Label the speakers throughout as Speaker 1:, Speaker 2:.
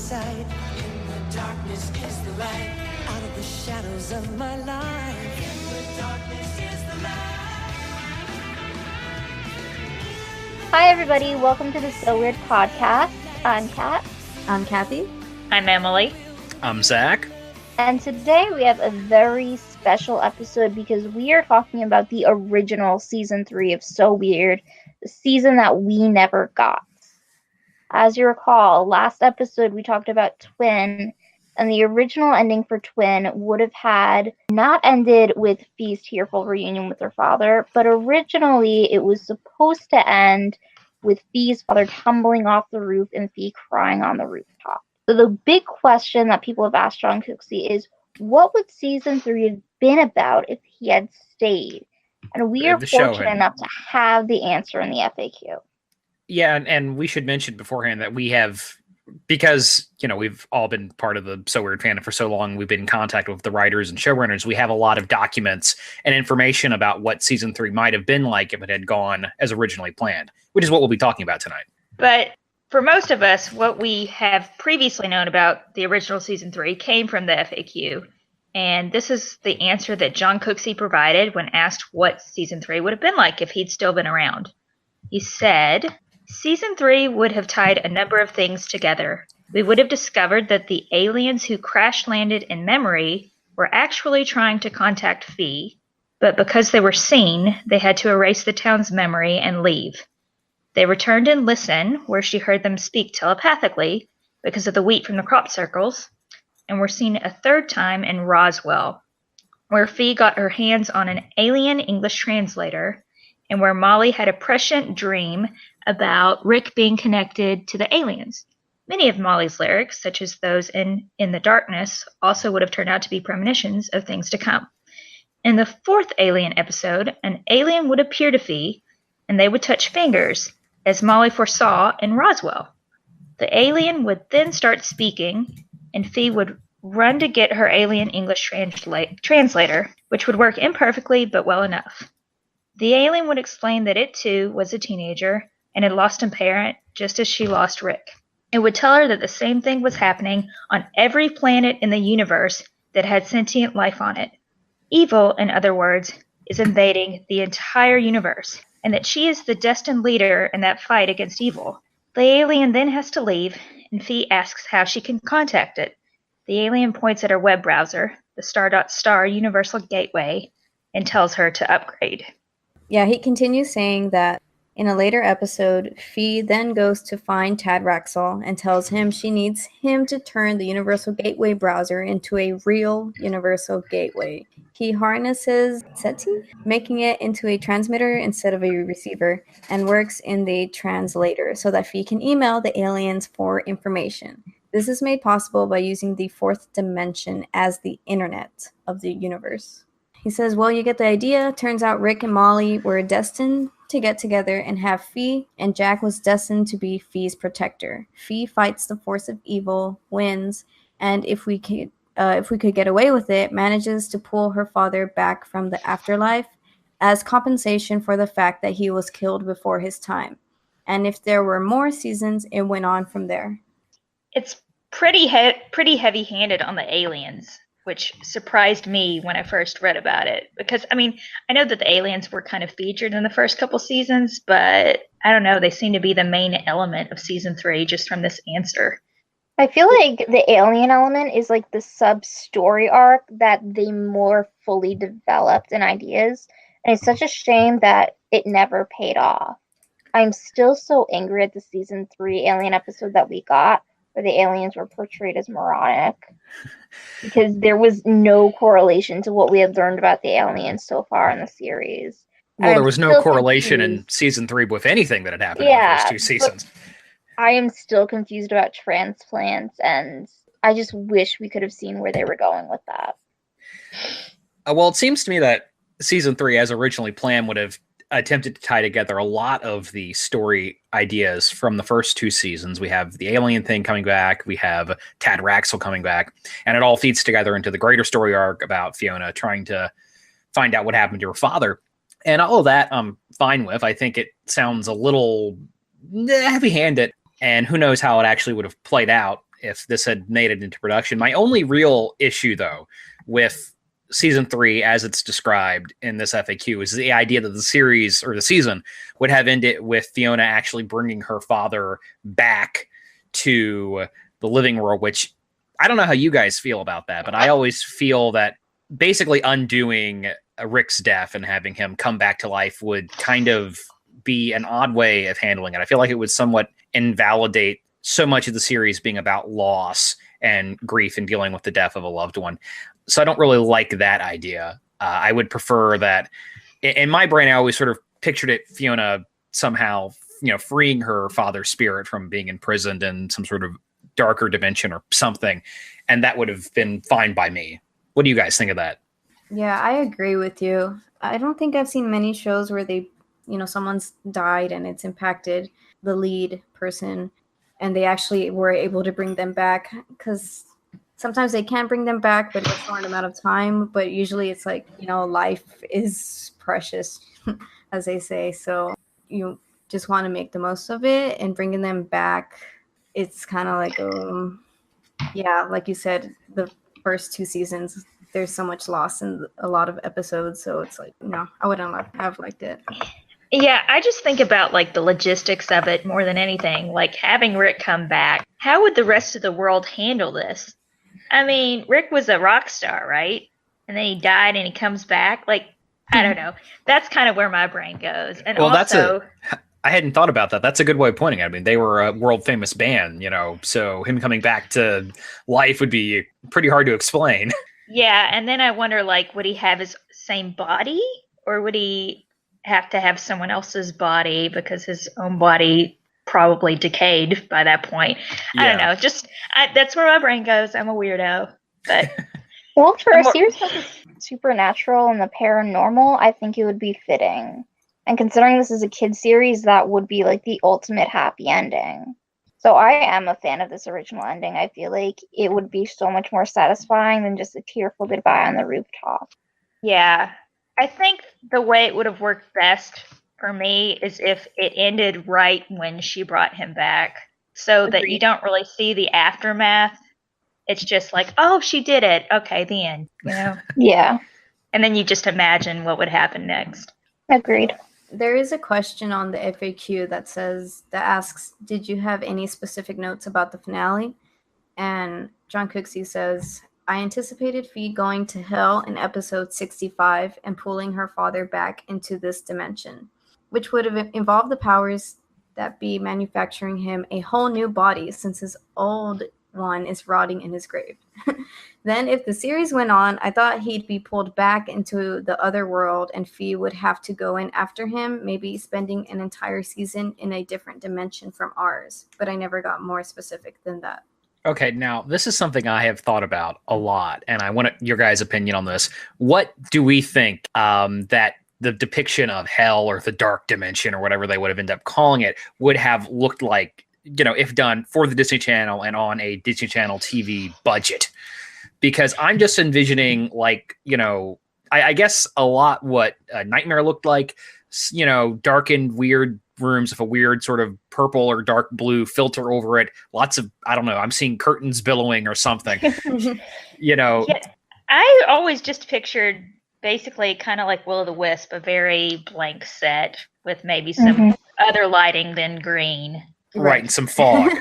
Speaker 1: sight. In the darkness is the light. Out of the shadows of my life. In the darkness is the light.
Speaker 2: Hi everybody, welcome to the So Weird podcast. I'm Kat.
Speaker 3: I'm Kathy.
Speaker 4: I'm Emily.
Speaker 5: I'm Zach.
Speaker 2: And today we have a very special episode because we are talking about the original season 3 of So Weird, the season that we never got. As you recall, last episode we talked about Twin, and the original ending for Twin would have had not ended with Fee's tearful reunion with her father, but originally it was supposed to end with Fee's father tumbling off the roof and Fee crying on the rooftop. So the big question that people have asked John Cooksey is, what would season 3 have been about if he had stayed? And we are fortunate enough to have the answer in the FAQ.
Speaker 5: Yeah, and we should mention beforehand that we have, because, you know, we've all been part of the So Weird fandom for so long, we've been in contact with the writers and showrunners. We have a lot of documents and information about what season 3 might have been like if it had gone as originally planned, which is what we'll be talking about tonight.
Speaker 4: But for most of us, what we have previously known about the original season 3 came from the FAQ. And this is the answer that John Cooksey provided when asked what season 3 would have been like if he'd still been around. He said, season 3 would have tied a number of things together. We would have discovered that the aliens who crash landed in memory were actually trying to contact Fee, but because they were seen, they had to erase the town's memory and leave. They returned in Listen, where she heard them speak telepathically because of the wheat from the crop circles, and were seen a third time in Roswell, where Fee got her hands on an alien English translator, and where Molly had a prescient dream about Rick being connected to the aliens. Many of Molly's lyrics, such as those in the Darkness, also would have turned out to be premonitions of things to come. In the 4th alien episode, an alien would appear to Fee, and they would touch fingers, as Molly foresaw in Roswell. The alien would then start speaking, and Fee would run to get her alien English translator, which would work imperfectly but well enough. The alien would explain that it too was a teenager and had lost a parent just as she lost Rick. It would tell her that the same thing was happening on every planet in the universe that had sentient life on it. Evil, in other words, is invading the entire universe, and that she is the destined leader in that fight against evil. The alien then has to leave, and Fee asks how she can contact it. The alien points at her web browser, the star.star universal gateway, and tells her to upgrade.
Speaker 3: Yeah, he continues saying that in a later episode, Fee then goes to find Tad Raxel and tells him she needs him to turn the Universal Gateway browser into a real Universal Gateway. He harnesses SETI, making it into a transmitter instead of a receiver, and works in the translator so that Fee can email the aliens for information. This is made possible by using the 4th dimension as the internet of the universe. He says, well, you get the idea. Turns out Rick and Molly were destined to get together and have Fee, and Jack was destined to be Fee's protector. Fee fights the force of evil, wins, and if we could get away with it, manages to pull her father back from the afterlife as compensation for the fact that he was killed before his time. And if there were more seasons, it went on from there.
Speaker 4: It's pretty heavy-handed on the aliens, which surprised me when I first read about it. Because, I mean, I know that the aliens were kind of featured in the first couple seasons, but I don't know, they seem to be the main element of season 3 just from this answer.
Speaker 2: I feel like the alien element is like the sub-story arc that they more fully developed in ideas. And it's such a shame that it never paid off. I'm still so angry at the season 3 alien episode that we got, where the aliens were portrayed as moronic, because there was no correlation to what we had learned about the aliens so far in the series.
Speaker 5: Well, there was no correlation in season 3 with anything that had happened in the first 2 seasons.
Speaker 2: I am still confused about transplants, and I just wish we could have seen where they were going with that.
Speaker 5: Well, it seems to me that season 3, as originally planned, would have attempted to tie together a lot of the story ideas from the first 2 seasons. We have the alien thing coming back, we have Tad Raxel coming back, and it all feeds together into the greater story arc about Fiona trying to find out what happened to her father. And all of that I'm fine with. I think it sounds a little heavy-handed, and who knows how it actually would have played out if this had made it into production. My only real issue, though, with season 3, as it's described in this FAQ, is the idea that the series or the season would have ended with Fiona actually bringing her father back to the living world, which I don't know how you guys feel about that, but I always feel that basically undoing Rick's death and having him come back to life would kind of be an odd way of handling it. I feel like it would somewhat invalidate so much of the series being about loss and grief and dealing with the death of a loved one. So I don't really like that idea. I would prefer that. In my brain, I always sort of pictured it Fiona somehow, freeing her father's spirit from being imprisoned in some sort of darker dimension or something, and that would have been fine by me. What do you guys think of that?
Speaker 3: Yeah, I agree with you. I don't think I've seen many shows where they, someone's died and it's impacted the lead person and they actually were able to bring them back, because sometimes they can bring them back, but it's a short amount of time. But usually it's like, life is precious, as they say. So you just want to make the most of it, and bringing them back, it's kind of like, like you said, the first 2 seasons, there's so much loss in a lot of episodes. So it's like, I wouldn't have liked it.
Speaker 4: Yeah, I just think about like the logistics of it more than anything. Like having Rick come back, how would the rest of the world handle this? I mean, Rick was a rock star, right? And then he died and he comes back. Like, I don't know. That's kind of where my brain goes. And
Speaker 5: well,
Speaker 4: also,
Speaker 5: I hadn't thought about that. That's a good way of pointing it. I mean, they were a world famous band, so him coming back to life would be pretty hard to explain.
Speaker 4: Yeah, and then I wonder, like, would he have his same body, or would he have to have someone else's body because his own body probably decayed by that point? Yeah. I don't know. That's where my brain goes. I'm a weirdo. But
Speaker 2: well, for a series like supernatural and the paranormal, I think it would be fitting. And considering this is a kid series, that would be like the ultimate happy ending. So I am a fan of this original ending. I feel like it would be so much more satisfying than just a tearful goodbye on the rooftop.
Speaker 4: Yeah. I think the way it would have worked best for me is if it ended right when she brought him back, so Agreed. That you don't really see the aftermath. It's just like, oh, she did it. Okay, the end.
Speaker 2: Yeah.
Speaker 4: And then you just imagine what would happen next.
Speaker 2: Agreed.
Speaker 3: There is a question on the FAQ that asks, did you have any specific notes about the finale? And John Cooksey says, I anticipated Fee going to hell in episode 65 and pulling her father back into this dimension, which would have involved the powers that be manufacturing him a whole new body since his old one is rotting in his grave. Then if the series went on, I thought he'd be pulled back into the other world and Fee would have to go in after him, maybe spending an entire season in a different dimension from ours. But I never got more specific than that.
Speaker 5: Okay, now this is something I have thought about a lot, and I want your guys' opinion on this. What do we think that the depiction of hell or the dark dimension or whatever they would have ended up calling it would have looked like, if done for the Disney Channel and on a Disney Channel TV budget? Because I'm just envisioning, like, I guess a lot what Nightmare looked like, darkened, weird rooms with a weird sort of purple or dark blue filter over it. Lots of, I don't know, I'm seeing curtains billowing or something. Yeah,
Speaker 4: I always just pictured basically kind of like Will-O-the-Wisp, a very blank set with maybe some other lighting than green.
Speaker 5: Right, and some fog.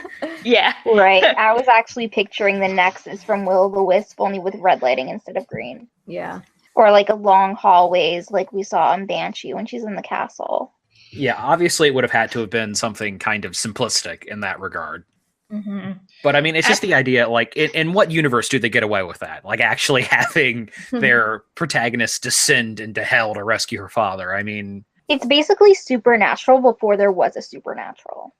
Speaker 4: Yeah.
Speaker 2: Right. I was actually picturing the Nexus from Will-O-the-Wisp, only with red lighting instead of green.
Speaker 3: Yeah.
Speaker 2: Or like a long hallways like we saw in Banshee when she's in the castle.
Speaker 5: Yeah, obviously it would have had to have been something kind of simplistic in that regard.
Speaker 4: Mm-hmm.
Speaker 5: But I mean, it's just the idea, like, in what universe do they get away with that? Like, actually having their protagonist descend into hell to rescue her father. I mean...
Speaker 2: It's basically Supernatural before there was a Supernatural.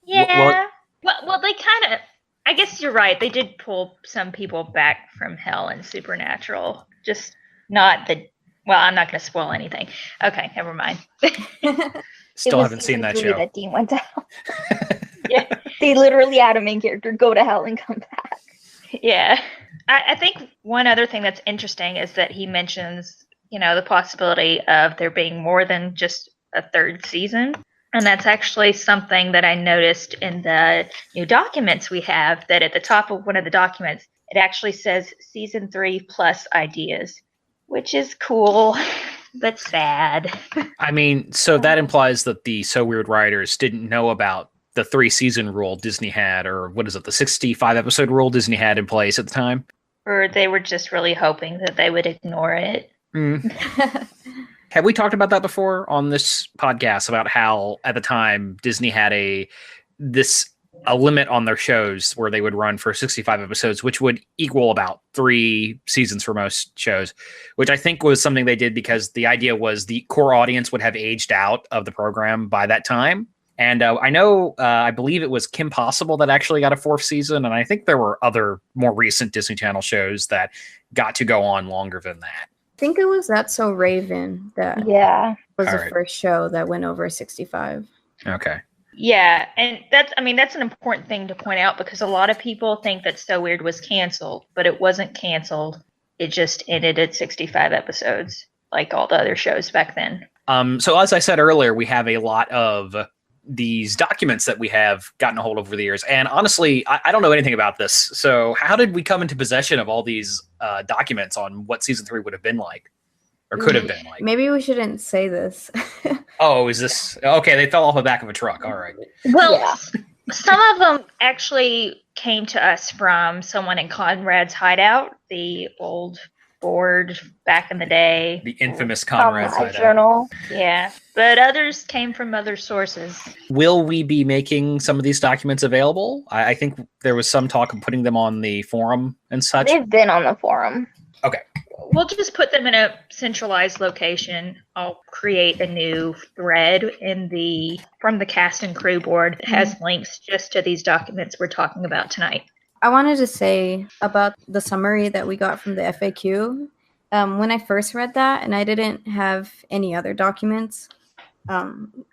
Speaker 4: Yeah. Well, they kind of... I guess you're right. They did pull some people back from hell in Supernatural. Just not the... Well, I'm not going to spoil anything. Okay, never mind.
Speaker 5: Still haven't seen that show.
Speaker 2: That Dean went to hell.
Speaker 4: Yeah.
Speaker 2: They literally had a main character go to hell and come back.
Speaker 4: Yeah. I think one other thing that's interesting is that he mentions, the possibility of there being more than just a third season. And that's actually something that I noticed in the new documents we have, that at the top of one of the documents, it actually says season 3 plus ideas, which is cool, but sad.
Speaker 5: I mean, so that implies that the So Weird writers didn't know about the 3-season rule Disney had, or what is it, the 65 episode rule Disney had in place at the time?
Speaker 4: Or they were just really hoping that they would ignore it.
Speaker 5: Have we talked about that before on this podcast, about how at the time Disney had a limit on their shows where they would run for 65 episodes, which would equal about 3 seasons for most shows, which I think was something they did because the idea was the core audience would have aged out of the program by that time. And I believe it was Kim Possible that actually got a 4th season. And I think there were other more recent Disney Channel shows that got to go on longer than that.
Speaker 3: I think it was That's So Raven that was the first show that went over 65.
Speaker 5: Okay.
Speaker 4: Yeah, and that's an important thing to point out, because a lot of people think that So Weird was canceled, but it wasn't canceled. It just ended at 65 episodes, like all the other shows back then.
Speaker 5: So as I said earlier, we have a lot of these documents that we have gotten a hold of over the years. And honestly, I don't know anything about this. So how did we come into possession of all these documents on what season 3 would have been like, or could have been like?
Speaker 3: Maybe we shouldn't say this.
Speaker 5: Oh, is this okay? They fell off the back of a truck. All right.
Speaker 4: Well, some of them actually came to us from someone in Conrad's Hideout, the old board back in the day.
Speaker 5: The infamous Conrad's Hideout.
Speaker 2: Journal.
Speaker 4: Yeah, but others came from other sources.
Speaker 5: Will we be making some of these documents available? I think there was some talk of putting them on the forum and such.
Speaker 2: They've been on the forum.
Speaker 5: Okay.
Speaker 4: We'll just put them in a centralized location. I'll create a new thread from the cast and crew board that has links just to these documents we're talking about tonight.
Speaker 3: I wanted to say about the summary that we got from the FAQ. When I first read that, and I didn't have any other documents,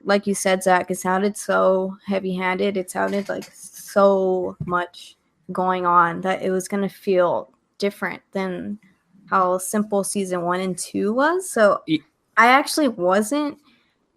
Speaker 3: like you said, Zach, it sounded so heavy-handed. It sounded like so much going on that it was going to feel different than how simple season 1 and 2 was. So I actually wasn't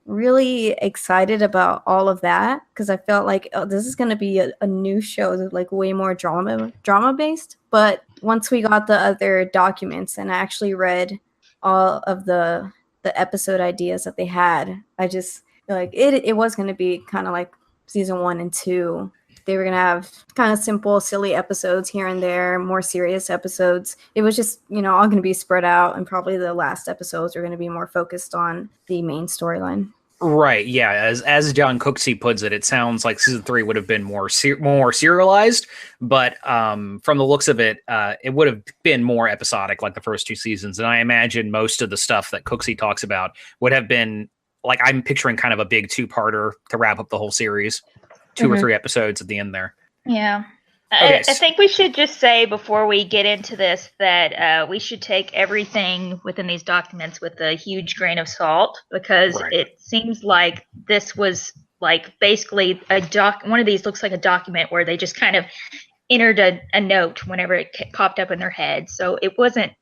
Speaker 3: really excited about all of that, because I felt like, oh, this is going to be a new show that's like way more drama based. But once we got the other documents and I actually read all of the episode ideas that they had, I just like it was going to be kind of like season 1 and 2. They were going to have kind of simple, silly episodes here and there, more serious episodes. It was just, all going to be spread out, and probably the last episodes are going to be more focused on the main storyline.
Speaker 5: Right, yeah. As John Cooksey puts it, it sounds like season 3 would have been more serialized, but from the looks of it, it would have been more episodic like the first 2 seasons. And I imagine most of the stuff that Cooksey talks about would have been, like, I'm picturing kind of a big 2-parter to wrap up the whole series. 2 or 3 episodes at the end there.
Speaker 4: Yeah.
Speaker 5: Okay.
Speaker 4: I think we should just say before we get into this that we should take everything within these documents with a huge grain of salt, because it seems like this was like basically one of these looks like a document where they just kind of entered a note whenever it popped up in their head. So it wasn't,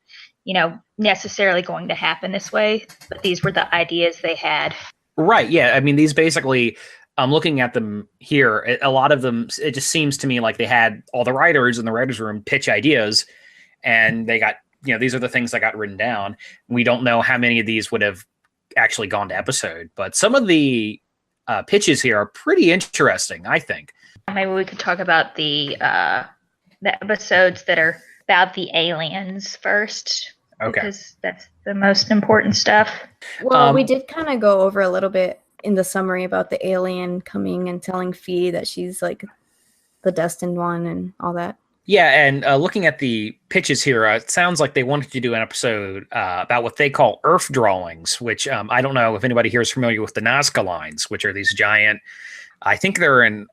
Speaker 4: necessarily going to happen this way, but these were the ideas they had.
Speaker 5: Right. Yeah. I mean, these basically, I'm looking at them here. A lot of them, it just seems to me like they had all the writers in the writer's room pitch ideas, and they got, these are the things that got written down. We don't know how many of these would have actually gone to episode, but some of the pitches here are pretty interesting, I think.
Speaker 4: Maybe we could talk about the episodes that are about the aliens first.
Speaker 5: Okay.
Speaker 4: Because that's the most important stuff.
Speaker 3: Well, we did kind of go over a little bit in the summary about the alien coming and telling Fee that she's like the destined one and all that.
Speaker 5: Yeah, and looking at the pitches here, it sounds like they wanted to do an episode about what they call Earth drawings, which I don't know if anybody here is familiar with the Nazca Lines, which are these giant, I think they're in,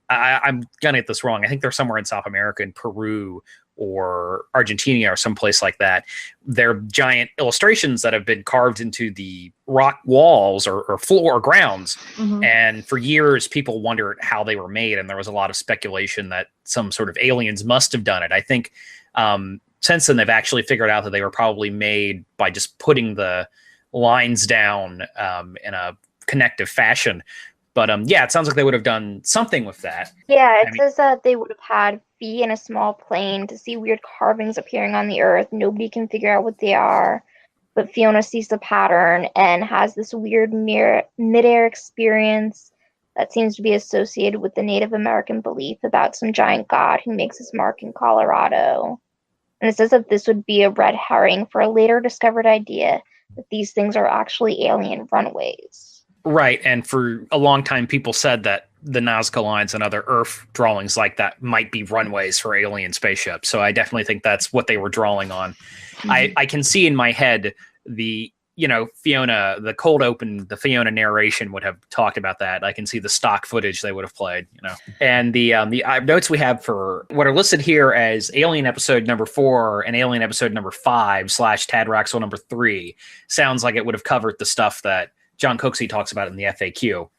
Speaker 5: I'm going to get this wrong, I think they're somewhere in South America, in Peru or Argentina or someplace like that. They're giant illustrations that have been carved into the rock walls or floor or grounds. Mm-hmm. And for years, people wondered how they were made. And there was a lot of speculation that some sort of aliens must have done it. I think since then, they've actually figured out that they were probably made by just putting the lines down in a connective fashion. But yeah, it sounds like they would have done something with that.
Speaker 2: Yeah, it says that they would have had Fee in a small plane to see weird carvings appearing on the earth. Nobody can figure out what they are, but Fiona sees the pattern and has this weird mid-air experience that seems to be associated with the Native American belief about some giant god who makes his mark in Colorado. And it says that this would be a red herring for a later discovered idea that these things are actually alien runways.
Speaker 5: Right, and for a long time, people said that the Nazca Lines and other Earth drawings like that might be runways for alien spaceships. So I definitely think that's what they were drawing on. Mm-hmm. I can see in my head the, Fiona, the cold open, the Fiona narration would have talked about that. I can see the stock footage they would have played, And the notes we have for what are listed here as Alien Episode number 4 and Alien Episode number 5 / Tad Raxel number 3 sounds like it would have covered the stuff that John Cooksey talks about in the FAQ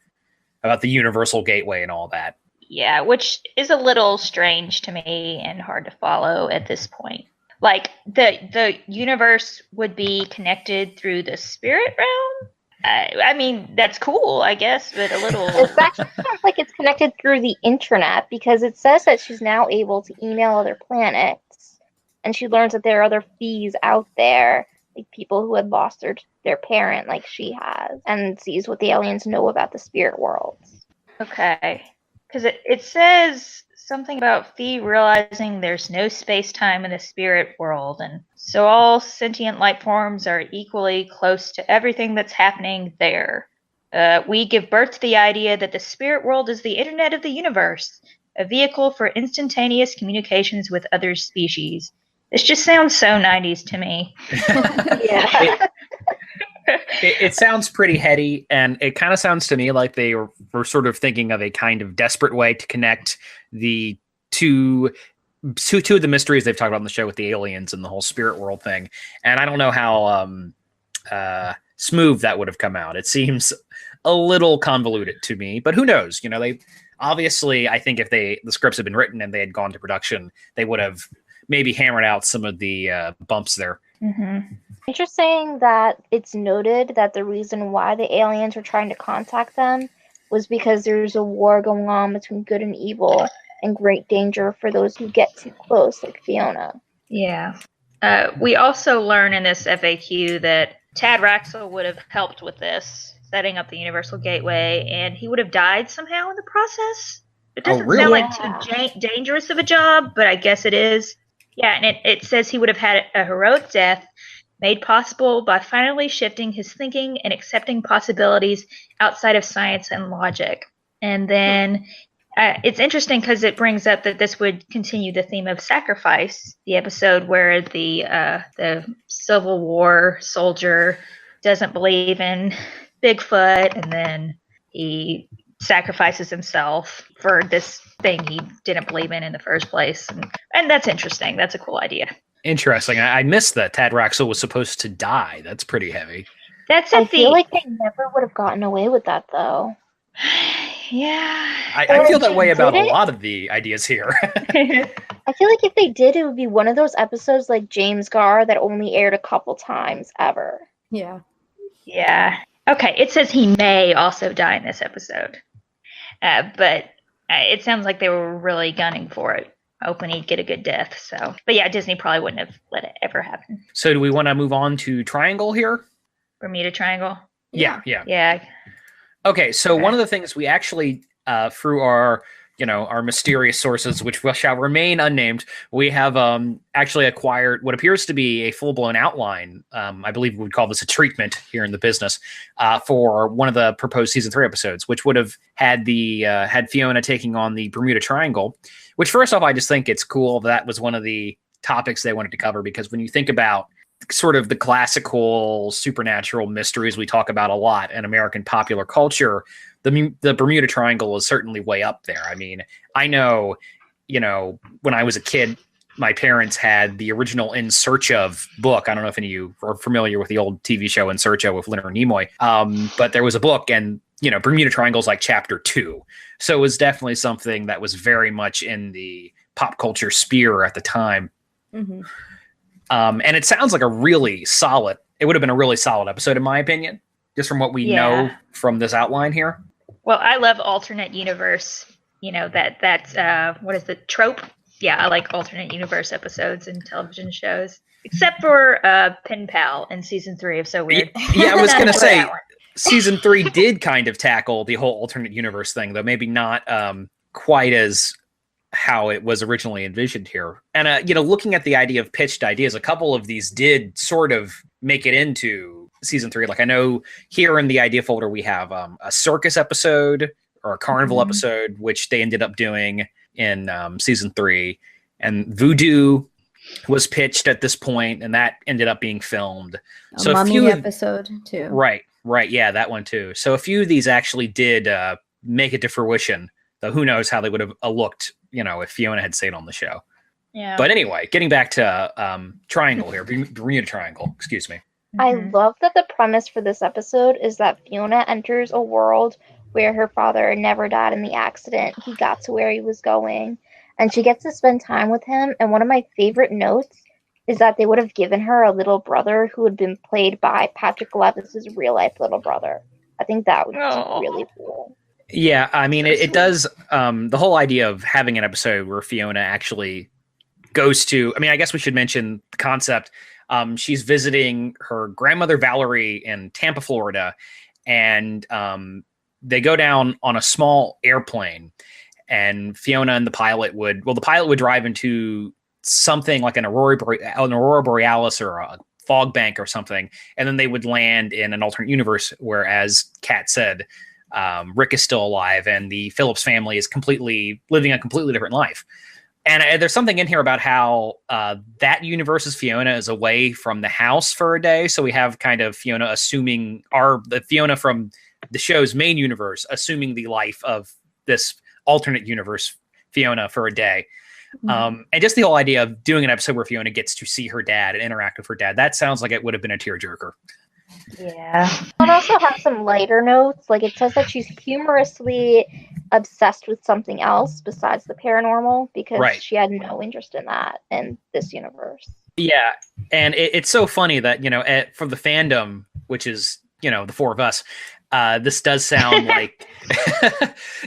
Speaker 5: about the Universal Gateway and all that.
Speaker 4: Yeah, which is a little strange to me and hard to follow at this point. Like, the universe would be connected through the spirit realm? I mean, that's cool, I guess, but a little...
Speaker 2: It actually sounds like it's connected through the internet, because it says that she's now able to email other planets, and she learns that there are other Fees out there, like people who had lost their parent like she has, and sees what the aliens know about the spirit worlds.
Speaker 4: Okay. Because it says something about Fee realizing there's no space-time in the spirit world, and so all sentient life forms are equally close to everything that's happening there. We give birth to the idea that the spirit world is the internet of the universe, a vehicle for instantaneous communications with other species. This just sounds so 90s to me.
Speaker 2: Yeah.
Speaker 5: It sounds pretty heady, and it kind of sounds to me like they were sort of thinking of a kind of desperate way to connect the two of the mysteries they've talked about on the show with the aliens and the whole spirit world thing. And I don't know how smooth that would have come out. It seems a little convoluted to me, but who knows? They obviously, I think if the scripts had been written and they had gone to production, they would have maybe hammered out some of the bumps there.
Speaker 2: Mm-hmm. Interesting that it's noted that the reason why the aliens were trying to contact them was because there's a war going on between good and evil, and great danger for those who get too close, like Fiona.
Speaker 4: Yeah. We also learn in this FAQ that Tad Raxel would have helped with this, setting up the Universal Gateway, and he would have died somehow in the process. It doesn't sound like too dangerous of a job, but I guess it is. Yeah, and it says he would have had a heroic death made possible by finally shifting his thinking and accepting possibilities outside of science and logic. And then it's interesting because it brings up that this would continue the theme of sacrifice, the episode where the Civil War soldier doesn't believe in Bigfoot, and then he sacrifices himself for this thing he didn't believe in the first place. And that's interesting. That's a cool idea.
Speaker 5: Interesting. I missed that Tad Raxel was supposed to die. That's pretty heavy.
Speaker 2: I feel like they never would have gotten away with that, though.
Speaker 4: Yeah.
Speaker 5: I feel that way about a lot of the ideas here.
Speaker 2: I feel like if they did, it would be one of those episodes like James Garr that only aired a couple times ever.
Speaker 3: Yeah.
Speaker 4: Yeah. Okay, it says he may also die in this episode. But it sounds like they were really gunning for it, hoping he'd get a good death. So, but yeah, Disney probably wouldn't have let it ever happen.
Speaker 5: So do we want to move on to Triangle here?
Speaker 4: Bermuda Triangle?
Speaker 5: Yeah.
Speaker 4: Okay,
Speaker 5: so one of the things we actually, through our mysterious sources, which shall remain unnamed, we have actually acquired what appears to be a full-blown outline. I believe we would call this a treatment here in the business for one of the proposed season 3 episodes, which would have had had Fiona taking on the Bermuda Triangle. Which, first off, I just think it's cool that was one of the topics they wanted to cover, because when you think about sort of the classical supernatural mysteries we talk about a lot in American popular culture, the Bermuda Triangle is certainly way up there. I mean, I know, when I was a kid, my parents had the original In Search Of book. I don't know if any of you are familiar with the old TV show In Search Of with Leonard Nimoy. But there was a book, and Bermuda Triangle is like chapter 2. So it was definitely something that was very much in the pop culture sphere at the time. Mm-hmm. And it sounds like it would have been a really solid episode, in my opinion, just from what we know from this outline here.
Speaker 4: Well, I love alternate universe. You know, that's what is the trope? Yeah, I like alternate universe episodes and television shows. Except for Pen Pal in season 3 of So Weird.
Speaker 5: Yeah, I was going to say,
Speaker 4: That one.
Speaker 5: season 3 did kind of tackle the whole alternate universe thing, though maybe not quite as how it was originally envisioned here. And, looking at the idea of pitched ideas, a couple of these did sort of make it into season 3. Like, I know here in the idea folder, we have a circus episode or a carnival episode, which they ended up doing in season 3. And Voodoo was pitched at this point, and that ended up being filmed.
Speaker 3: So a few episode too.
Speaker 5: Right. Yeah, that one too. So a few of these actually did make it to fruition, though who knows how they would have looked, if Fiona had stayed on the show.
Speaker 4: Yeah.
Speaker 5: But anyway, getting back to Triangle here, Bermuda Triangle, excuse me.
Speaker 2: I love that the premise for this episode is that Fiona enters a world where her father never died in the accident. He got to where he was going, and she gets to spend time with him. And one of my favorite notes is that they would have given her a little brother who had been played by Patrick Levis's real-life little brother. I think that would be really cool.
Speaker 5: Yeah, I mean, it does, the whole idea of having an episode where Fiona actually goes to, I guess we should mention the concept. She's visiting her grandmother, Valerie, in Tampa, Florida, and they go down on a small airplane, and Fiona and the pilot would drive into something like an Aurora Borealis or a fog bank or something, and then they would land in an alternate universe where, as Kat said, Rick is still alive and the Phillips family is living a completely different life. And there's something in here about how that universe's Fiona is away from the house for a day. So we have kind of Fiona assuming the Fiona from the show's main universe, assuming the life of this alternate universe Fiona for a day. And just the whole idea of doing an episode where Fiona gets to see her dad and interact with her dad, that sounds like it would have been a tearjerker.
Speaker 4: Yeah.
Speaker 2: It also has some lighter notes. Like, it says that she's humorously obsessed with something else besides the paranormal because she had no interest in that in this universe.
Speaker 5: Yeah. And it's so funny that, from the fandom, which is, the four of us, this does sound like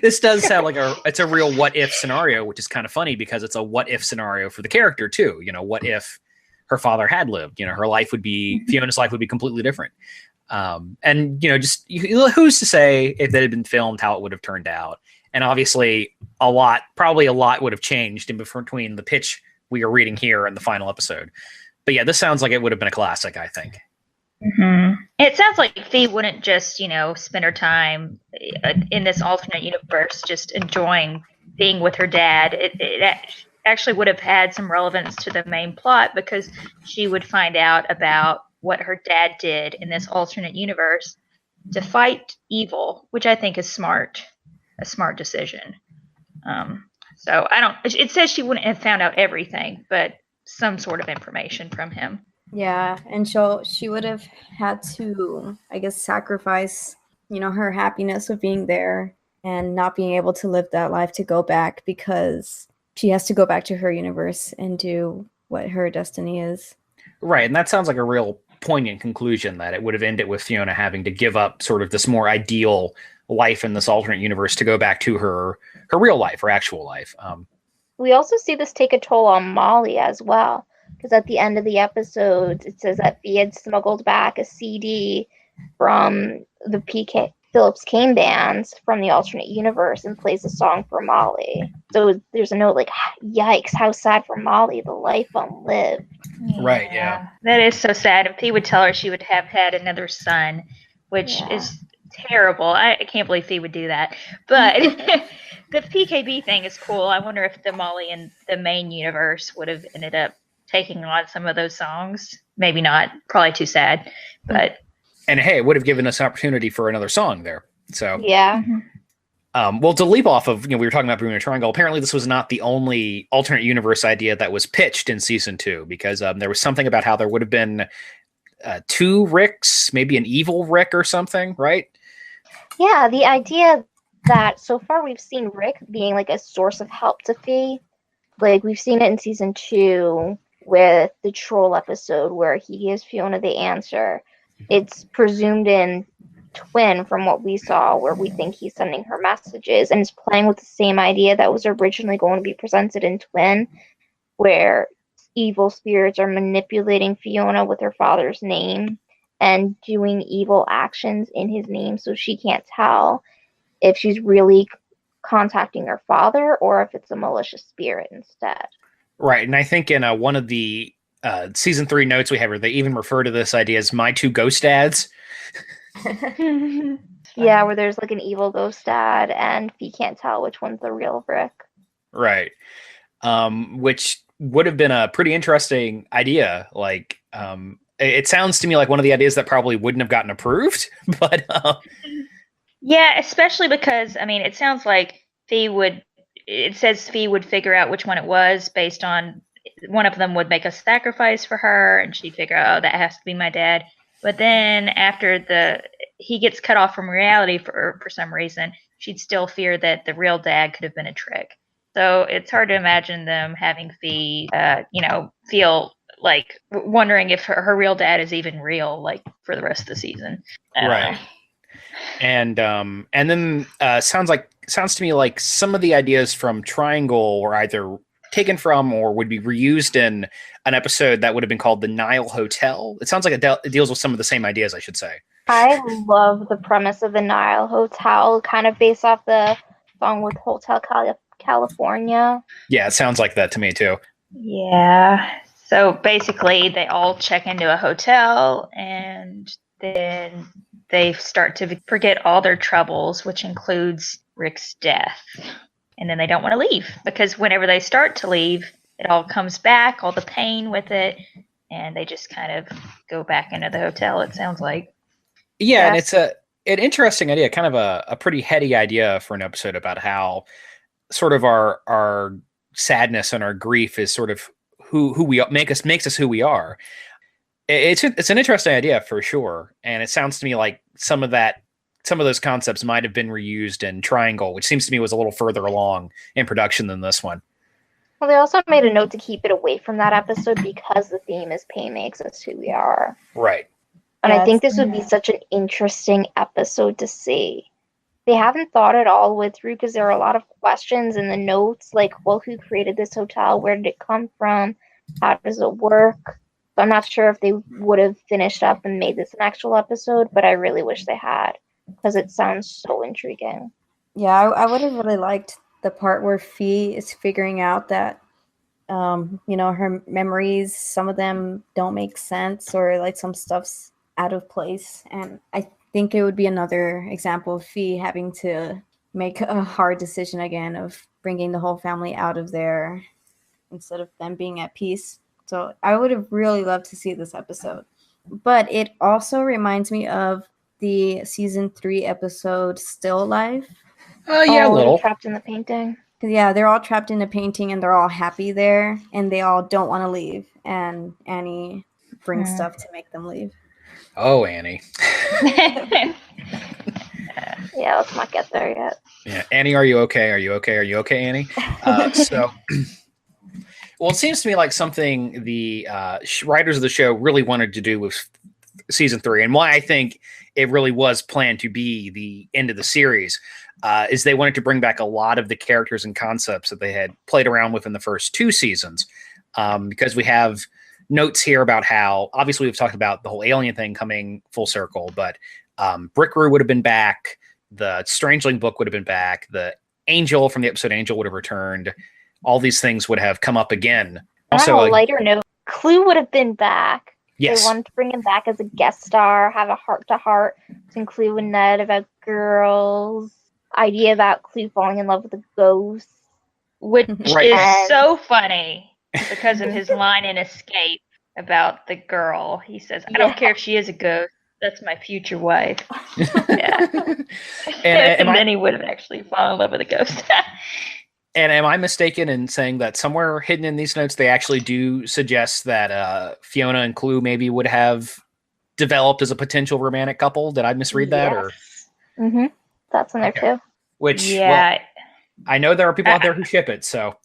Speaker 5: it's a real what if scenario, which is kind of funny because it's a what if scenario for the character too. What if her father had lived? Her life would be Fiona's life would be completely different. And just who's to say if that had been filmed how it would have turned out? And obviously, probably a lot would have changed in between the pitch we are reading here and the final episode. But yeah, this sounds like it would have been a classic, I think.
Speaker 4: Mm-hmm. It sounds like Fee wouldn't just, spend her time in this alternate universe just enjoying being with her dad. It actually would have had some relevance to the main plot because she would find out about what her dad did in this alternate universe to fight evil, which I think is a smart decision. So it says she wouldn't have found out everything, but some sort of information from him.
Speaker 3: Yeah, and she would have had to, I guess, sacrifice, her happiness of being there and not being able to live that life to go back because she has to go back to her universe and do what her destiny is. Right,
Speaker 5: and that sounds like a real poignant conclusion that it would have ended with Fiona having to give up sort of this more ideal life in this alternate universe to go back to her real life, her actual life.
Speaker 2: We also see this take a toll on Molly as well. Because at the end of the episode, it says that Fee had smuggled back a CD from the PK Phillips Kane bands from the alternate universe and plays a song for Molly. So there's a note like, yikes, how sad for Molly, the life unlived.
Speaker 5: Right, yeah.
Speaker 4: That is so sad. And Fee would tell her she would have had another son, which is terrible. I can't believe Fee would do that. But the PKB thing is cool. I wonder if the Molly in the main universe would have ended up taking on some of those songs. Maybe not. Probably too sad. But
Speaker 5: and hey, it would have given us an opportunity for another song there. So
Speaker 2: yeah.
Speaker 5: Well, to leap off of, we were talking about Bermuda Triangle. Apparently, this was not the only alternate universe idea that was pitched in season 2, because there was something about how there would have been 2 Ricks, maybe an evil Rick or something, right?
Speaker 2: Yeah, the idea that so far we've seen Rick being like a source of help to Fee. Like, we've seen it in season 2 with the troll episode where he gives Fiona the answer. It's presumed in twin from what we saw, where we think he's sending her messages, and is playing with the same idea that was originally going to be presented in Twin, where evil spirits are manipulating Fiona with her father's name and doing evil actions in his name, so she can't tell if she's really contacting her father or if it's a malicious spirit instead.
Speaker 5: Right, and I think in one of the season 3 notes we have, where they even refer to this idea as my two ghost dads.
Speaker 2: Yeah, where there's like an evil ghost dad, and he can't tell which one's the real Rick.
Speaker 5: Right, which would have been a pretty interesting idea. Like, it sounds to me like one of the ideas that probably wouldn't have gotten approved, but
Speaker 4: yeah, especially because, I mean, it sounds like it says Fee would figure out which one it was based on one of them would make a sacrifice for her, and she'd figure out, oh, that has to be my dad. But then after he gets cut off from reality for some reason, she'd still fear that the real dad could have been a trick. So it's hard to imagine them having Fee, feel like wondering if her real dad is even real, like for the rest of the season.
Speaker 5: Right. And then sounds to me like some of the ideas from Triangle were either taken from or would be reused in an episode that would have been called the Nile Hotel. It sounds like it deals with some of the same ideas, I should say.
Speaker 2: I love the premise of the Nile Hotel, kind of based off the song with Hotel California.
Speaker 5: Yeah, it sounds like that to me too.
Speaker 4: Yeah. So basically they all check into a hotel, and then they start to forget all their troubles, which includes Rick's death. And then they don't want to leave, because whenever they start to leave, it all comes back, all the pain with it, and they just kind of go back into the hotel, it sounds like.
Speaker 5: Yeah, and it's an interesting idea, kind of a pretty heady idea for an episode about how sort of our sadness and our grief is sort of who we makes us who we are. It's an interesting idea for sure, and it sounds to me like some of those concepts might have been reused in Triangle, which seems to me was a little further along in production than this one.
Speaker 2: Well, they also made a note to keep it away from that episode because the theme is pain makes us who we are.
Speaker 5: Right.
Speaker 2: And I think this would be such an interesting episode to see. They haven't thought it all the way through because there are a lot of questions in the notes, like, well, who created this hotel? Where did it come from? How does it work? So I'm not sure if they would have finished up and made this an actual episode, but I really wish they had, because it sounds so intriguing.
Speaker 3: Yeah, I would have really liked the part where Fee is figuring out that, her memories, some of them don't make sense, or like some stuff's out of place. And I think it would be another example of Fee having to make a hard decision again of bringing the whole family out of there instead of them being at peace. So I would have really loved to see this episode. But it also reminds me of the season 3 episode Still Life.
Speaker 5: Yeah, a little.
Speaker 2: Trapped in the painting.
Speaker 3: Yeah, they're all trapped in a painting and they're all happy there, and they all don't want to leave. And Annie brings stuff to make them leave.
Speaker 5: Oh, Annie.
Speaker 2: Yeah, let's not get there yet.
Speaker 5: Yeah, Annie, are you okay? Are you okay? Are you okay, Annie? Well, it seems to me like something the writers of the show really wanted to do with season 3, and why I think it really was planned to be the end of the series, is they wanted to bring back a lot of the characters and concepts that they had played around with in the first 2 seasons, because we have notes here about how, obviously we've talked about the whole alien thing coming full circle, but Brickroo would have been back, the Strangeling book would have been back, the Angel from the episode Angel would have returned, all these things would have come up again.
Speaker 2: Also, on a lighter note, Clue would have been back.
Speaker 5: Yes.
Speaker 2: They wanted to bring him back as a guest star, have a heart-to-heart between Clue and Ned about girls, idea about Clue falling in love with a ghost.
Speaker 4: Which is so funny because of his line in Escape about the girl. He says, I don't care if she is a ghost. That's my future wife. Yeah. and then he would have actually fallen in love with a ghost.
Speaker 5: And am I mistaken in saying that somewhere hidden in these notes, they actually do suggest that Fiona and Clue maybe would have developed as a potential romantic couple? Did I misread that? Or
Speaker 2: That's in there too.
Speaker 5: Which,
Speaker 4: yeah,
Speaker 5: well, I know there are people out there who ship it, so.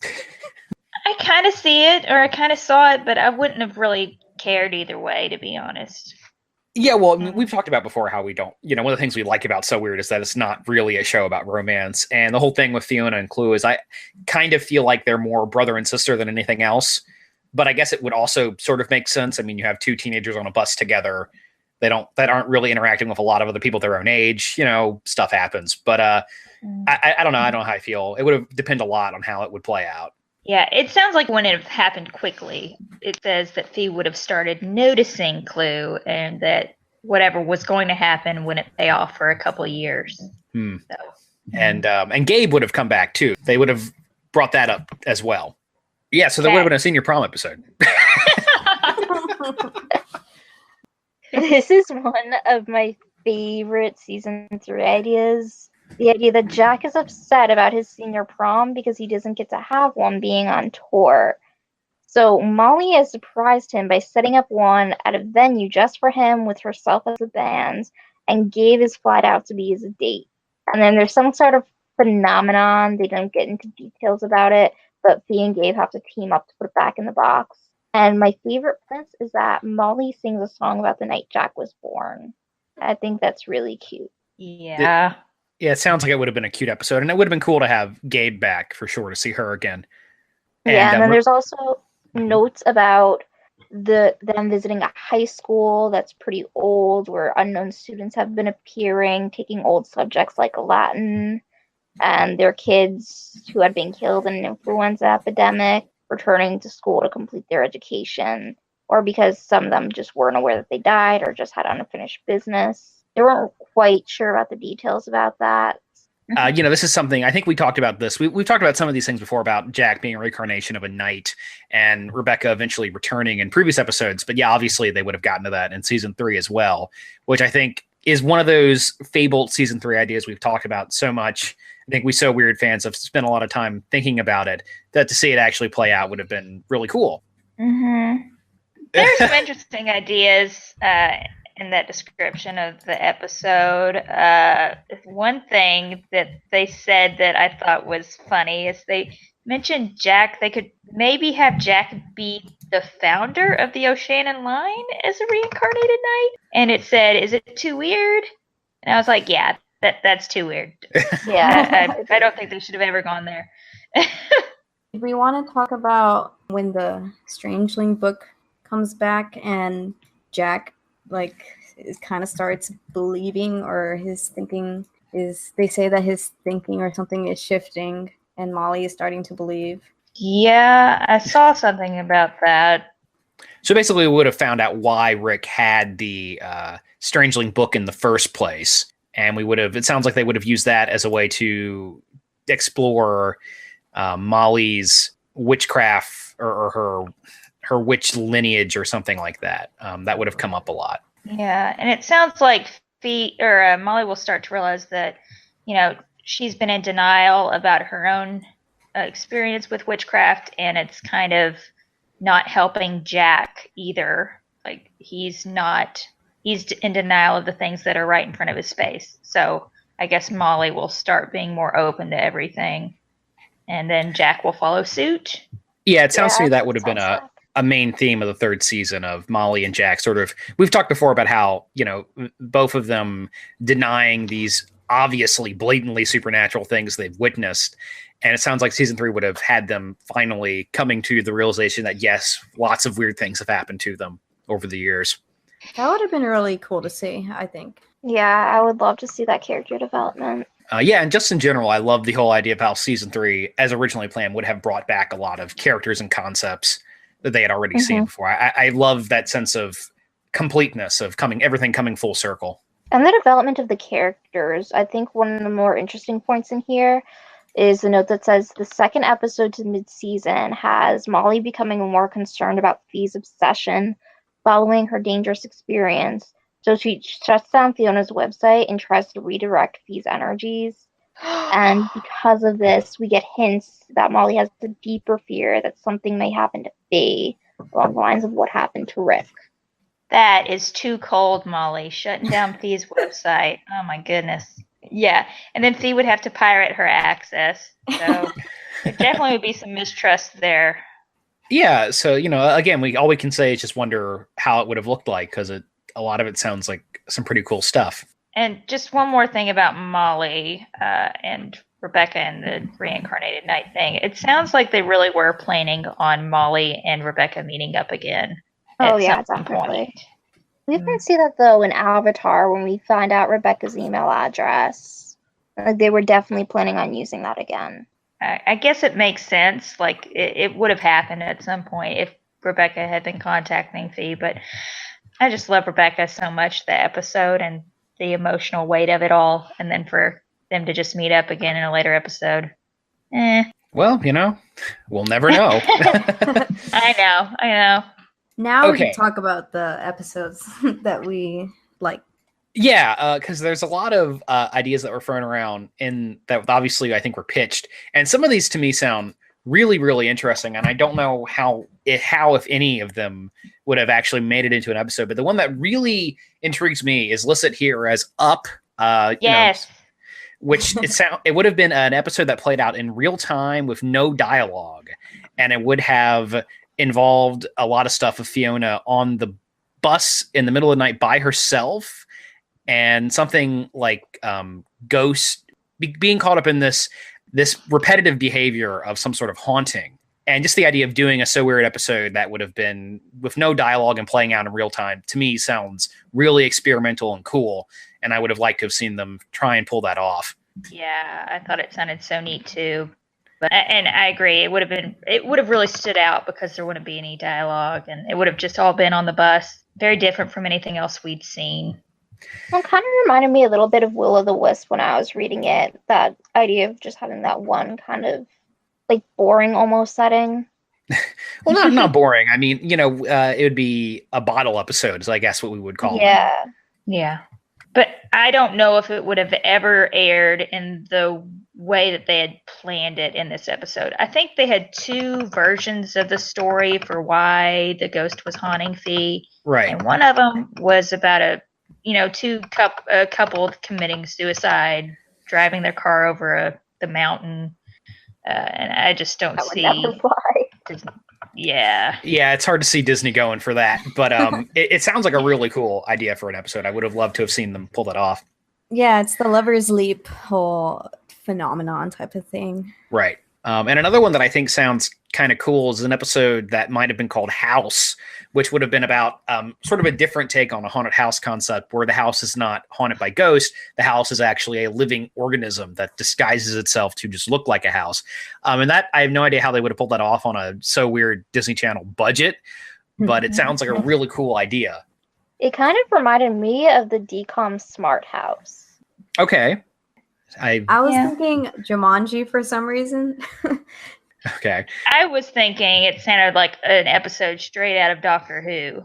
Speaker 4: I kind of see it, or I kind of saw it, but I wouldn't have really cared either way, to be honest.
Speaker 5: Yeah, well, I mean, we've talked about before how we don't, one of the things we like about So Weird is that it's not really a show about romance. And the whole thing with Fiona and Clue is I kind of feel like they're more brother and sister than anything else. But I guess it would also sort of make sense. I mean, you have two teenagers on a bus together. That aren't really interacting with a lot of other people their own age. Stuff happens. But I don't know. I don't know how I feel. It would have depend a lot on how it would play out.
Speaker 4: Yeah, it sounds like when it happened quickly, it says that Fee would have started noticing Clue and that whatever was going to happen wouldn't pay off for a couple of years. So.
Speaker 5: And Gabe would have come back too. They would have brought that up as well. Yeah, so there would have been a senior prom episode.
Speaker 2: This is one of my favorite season 3 ideas. The idea that Jack is upset about his senior prom because he doesn't get to have one being on tour. So Molly has surprised him by setting up one at a venue just for him with herself as a band and Gabe is flied out to be his date. And then there's some sort of phenomenon. They don't get into details about it, but Fee and Gabe have to team up to put it back in the box. And my favorite part is that Molly sings a song about the night Jack was born. I think that's really cute.
Speaker 4: Yeah.
Speaker 5: Yeah, it sounds like it would have been a cute episode, and it would have been cool to have Gabe back for sure to see her again.
Speaker 2: And then there's also notes about them visiting a high school that's pretty old, where unknown students have been appearing, taking old subjects like Latin, and their kids who had been killed in an influenza epidemic returning to school to complete their education, or because some of them just weren't aware that they died or just had unfinished business. They weren't quite sure about the details about that.
Speaker 5: This is something, I think we talked about this. We've talked about some of these things before about Jack being a reincarnation of a knight and Rebecca eventually returning in previous episodes. But yeah, obviously they would have gotten to that in season 3 as well, which I think is one of those fabled season 3 ideas we've talked about so much. I think we So Weird fans have spent a lot of time thinking about it, that to see it actually play out would have been really cool.
Speaker 2: Mm-hmm.
Speaker 4: There's some interesting ideas in that description of the episode. One thing that they said that I thought was funny is they mentioned Jack. They could maybe have Jack be the founder of the Oceanian Line as a reincarnated knight. And it said, "Is it too weird?" And I was like, yeah, that's too weird.
Speaker 2: Yeah.
Speaker 4: I don't think they should have ever gone there.
Speaker 3: We want to talk about when the Strangeling book comes back and Jack kind of starts believing, or his thinking is, they say that his thinking or something is shifting and Molly is starting to believe.
Speaker 4: Yeah, I saw something about that.
Speaker 5: So basically we would have found out why Rick had the Strangeling book in the first place. And it sounds like they would have used that as a way to explore Molly's witchcraft or her witch lineage or something like that. That would have come up a lot.
Speaker 4: Yeah, and it sounds like Molly will start to realize that, she's been in denial about her own experience with witchcraft, and it's kind of not helping Jack either. Like, he's in denial of the things that are right in front of his face. So I guess Molly will start being more open to everything, and then Jack will follow suit.
Speaker 5: Yeah, it sounds to me that would have been a main theme of the third season of Molly and Jack. Sort of, we've talked before about how, both of them denying these obviously blatantly supernatural things they've witnessed. And it sounds like season 3 would have had them finally coming to the realization that, yes, lots of weird things have happened to them over the years.
Speaker 3: That would have been really cool to see, I think.
Speaker 2: Yeah, I would love to see that character development.
Speaker 5: Yeah, and just in general, I love the whole idea of how season 3, as originally planned, would have brought back a lot of characters and concepts that they had already seen before. I love that sense of completeness of everything coming full circle.
Speaker 2: And the development of the characters. I think one of the more interesting points in here is the note that says the second episode to mid-season has Molly becoming more concerned about Fee's obsession following her dangerous experience. So she shuts down Fiona's website and tries to redirect Fee's energies. And because of this, we get hints that Molly has a deeper fear that something may happen to Fee, along the lines of what happened to Rick.
Speaker 4: That is too cold, Molly. Shutting down Fee's website. Oh my goodness. Yeah, and then Fee would have to pirate her access. So there definitely would be some mistrust there.
Speaker 5: Yeah, so again, all we can say is just wonder how it would have looked like, because a a lot of it sounds like some pretty cool stuff.
Speaker 4: And just one more thing about Molly and Rebecca and the reincarnated night thing. It sounds like they really were planning on Molly and Rebecca meeting up again.
Speaker 2: Oh, yeah, definitely. We even see that, though, in Avatar when we find out Rebecca's email address. Like, they were definitely planning on using that again.
Speaker 4: I guess it makes sense. Like, it would have happened at some point if Rebecca had been contacting Fee. But I just love Rebecca so much, the episode and the emotional weight of it all. And then for them to just meet up again in a later episode.
Speaker 5: Well, we'll never know.
Speaker 4: I know.
Speaker 3: Now we can talk about the episodes that we like.
Speaker 5: Yeah, because there's a lot of ideas that were thrown around that obviously I think were pitched. And some of these to me sound really, really interesting. And I don't know how, if any of them would have actually made it into an episode. But the one that really intrigues me is listed here as Up.
Speaker 4: Yes.
Speaker 5: Which it would have been an episode that played out in real time with no dialogue. And it would have involved a lot of stuff with Fiona on the bus in the middle of the night by herself, and something like ghosts being caught up in this repetitive behavior of some sort of haunting. And just the idea of doing a So Weird episode that would have been with no dialogue and playing out in real time, to me sounds really experimental and cool. And I would have liked to have seen them try and pull that off.
Speaker 4: Yeah, I thought it sounded so neat too. And I agree, it would have really stood out because there wouldn't be any dialogue, and it would have just all been on the bus. Very different from anything else we'd seen.
Speaker 2: Well, it kind of reminded me a little bit of Will o' the Wisp when I was reading it. That idea of just having that one kind of like boring almost setting.
Speaker 5: Well, not boring. I mean, it would be a bottle episode, so I guess what we would call
Speaker 2: it.
Speaker 4: Yeah. But I don't know if it would have ever aired in the way that they had planned it in this episode. I think they had two versions of the story for why the ghost was haunting Fee.
Speaker 5: Right.
Speaker 4: And one of them was about a couple committing suicide, driving their car over the mountain. And I just don't see. Yeah, it's hard to see Disney going for that, but it sounds like a really cool idea for an episode. I would have loved to have seen them pull that off.
Speaker 3: Yeah, it's the Lover's Leap whole phenomenon type of thing.
Speaker 5: Right. And another one that I think sounds kind of cool is an episode that might have been called House, which would have been about sort of a different take on a haunted house concept, where the house is not haunted by ghosts. The house is actually a living organism that disguises itself to just look like a house. And that, I have no idea how they would have pulled that off on a So Weird Disney Channel budget, but it sounds like a really cool idea.
Speaker 2: It kind of reminded me of the DCOM Smart House.
Speaker 5: Okay.
Speaker 3: I was thinking Jumanji for some reason.
Speaker 5: Okay.
Speaker 4: I was thinking it sounded like an episode straight out of Doctor Who.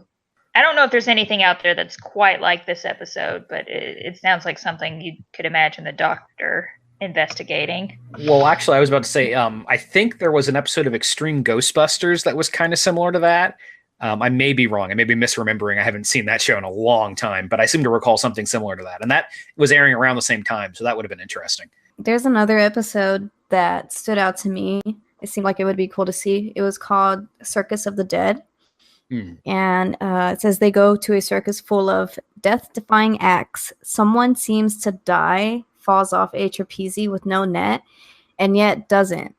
Speaker 4: I don't know if there's anything out there that's quite like this episode, but it sounds like something you could imagine the Doctor investigating.
Speaker 5: Well, actually, I was about to say, I think there was an episode of Extreme Ghostbusters that was kind of similar to that. I may be wrong. I may be misremembering. I haven't seen that show in a long time, but I seem to recall something similar to that. And that was airing around the same time, so that would have been interesting.
Speaker 3: There's another episode that stood out to me. It seemed like it would be cool to see. It was called Circus of the Dead. And it says they go to a circus full of death-defying acts. Someone seems to die, falls off a trapeze with no net, and yet doesn't.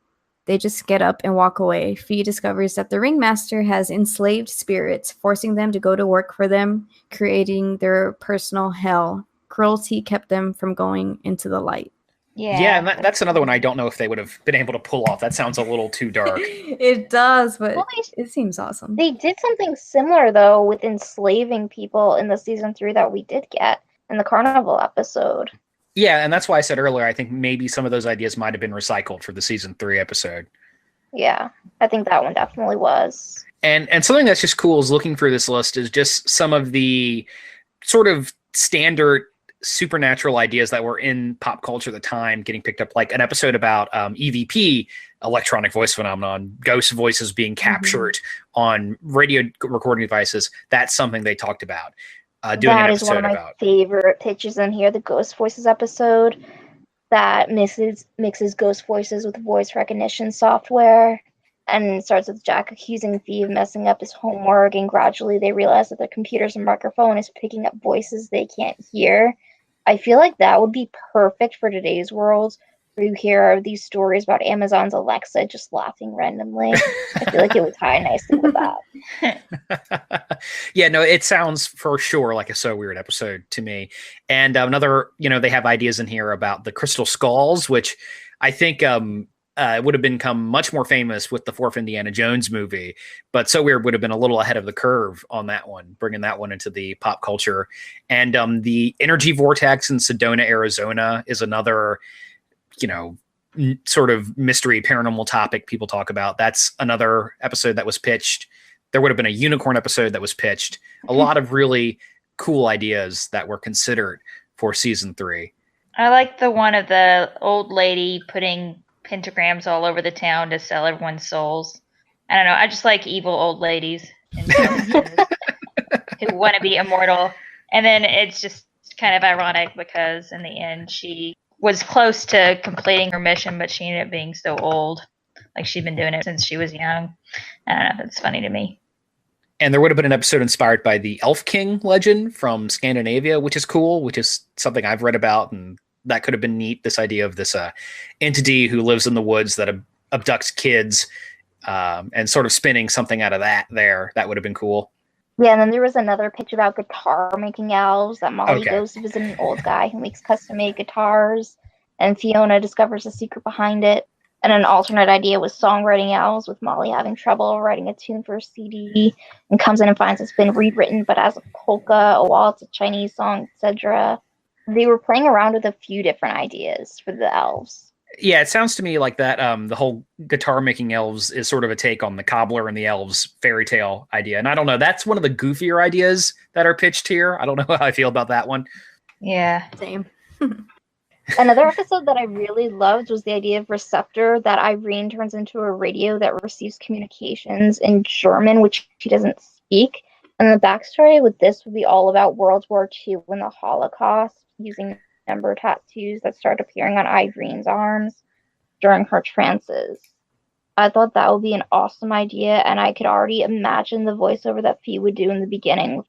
Speaker 3: They just get up and walk away. Fee discovers that the ringmaster has enslaved spirits, forcing them to go to work for them, creating their personal hell. Cruelty kept them from going into the light.
Speaker 5: Yeah, and that's another one I don't know if they would have been able to pull off. That sounds a little too dark.
Speaker 3: It does, but it seems awesome.
Speaker 2: They did something similar, though, with enslaving people in the season 3 that we did get in the Carnival episode.
Speaker 5: Yeah, and that's why I said earlier, I think maybe some of those ideas might have been recycled for the season 3 episode.
Speaker 2: Yeah, I think that one definitely was.
Speaker 5: And something that's just cool is looking through this list is just some of the sort of standard supernatural ideas that were in pop culture at the time getting picked up, like an episode about EVP, electronic voice phenomenon, ghost voices being captured on radio recording devices. That's something they talked about. Doing
Speaker 2: that
Speaker 5: an
Speaker 2: is one of my
Speaker 5: about.
Speaker 2: favorite pitches in here, the Ghost Voices episode that mixes ghost voices with voice recognition software. And it starts with Jack accusing Fee of messing up his homework, and gradually they realize that their computer's microphone is picking up voices they can't hear. I feel like that would be perfect for today's world, where you hear these stories about Amazon's Alexa just laughing randomly. I feel like it would tie nicely with that.
Speaker 5: Yeah, no, it sounds for sure like a So Weird episode to me. And another, they have ideas in here about the crystal skulls, which I think would have become much more famous with the fourth Indiana Jones movie. But So Weird would have been a little ahead of the curve on that one, bringing that one into the pop culture. And the energy vortex in Sedona, Arizona is another, sort of mystery paranormal topic people talk about. That's another episode that was pitched. There would have been a unicorn episode that was pitched. A lot of really cool ideas that were considered for season 3.
Speaker 4: I like the one of the old lady putting pentagrams all over the town to sell everyone's souls. I don't know. I just like evil old ladies who want to be immortal. And then it's just kind of ironic because in the end she was close to completing her mission, but she ended up being so old. Like she'd been doing it since she was young. I don't know. That's funny to me.
Speaker 5: And there would have been an episode inspired by the Elf King legend from Scandinavia, which is cool, which is something I've read about, and that could have been neat. This idea of this entity who lives in the woods that abducts kids, and sort of spinning something out of that would have been cool.
Speaker 2: Yeah, and then there was another pitch about guitar making elves that Molly goes to visit an old guy who makes custom-made guitars, and Fiona discovers the secret behind it. And an alternate idea was songwriting elves, with Molly having trouble writing a tune for a CD, and comes in and finds it's been rewritten, but as a polka, a waltz, a Chinese song, etc. They were playing around with a few different ideas for the elves.
Speaker 5: Yeah, it sounds to me like that the whole guitar making elves is sort of a take on the Cobbler and the Elves fairy tale idea. And I don't know, that's one of the goofier ideas that are pitched here. I don't know how I feel about that one.
Speaker 4: Yeah.
Speaker 3: Same.
Speaker 2: Another episode that I really loved was the idea of Receptor, that Irene turns into a radio that receives communications in German, which she doesn't speak. And the backstory with this would be all about World War II and the Holocaust, using number tattoos that start appearing on Irene's arms during her trances. I thought that would be an awesome idea, and I could already imagine the voiceover that Fee would do in the beginning.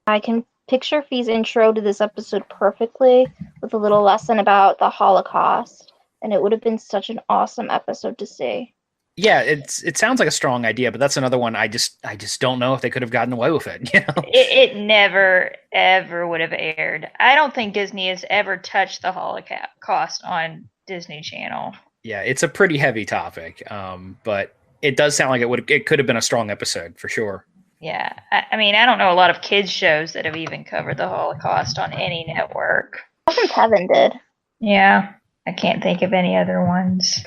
Speaker 2: I can picture Fee's intro to this episode perfectly, with a little lesson about the Holocaust, and it would have been such an awesome episode to see.
Speaker 5: Yeah, it sounds like a strong idea, but that's another one I just don't know if they could have gotten away with it.
Speaker 4: It never ever would have aired. I don't think Disney has ever touched the Holocaust on Disney Channel.
Speaker 5: Yeah, it's a pretty heavy topic, but it does sound like it could have been a strong episode for sure.
Speaker 4: Yeah, I mean, I don't know a lot of kids shows that have even covered the Holocaust on any network.
Speaker 2: I think Kevin did.
Speaker 4: Yeah, I can't think of any other ones.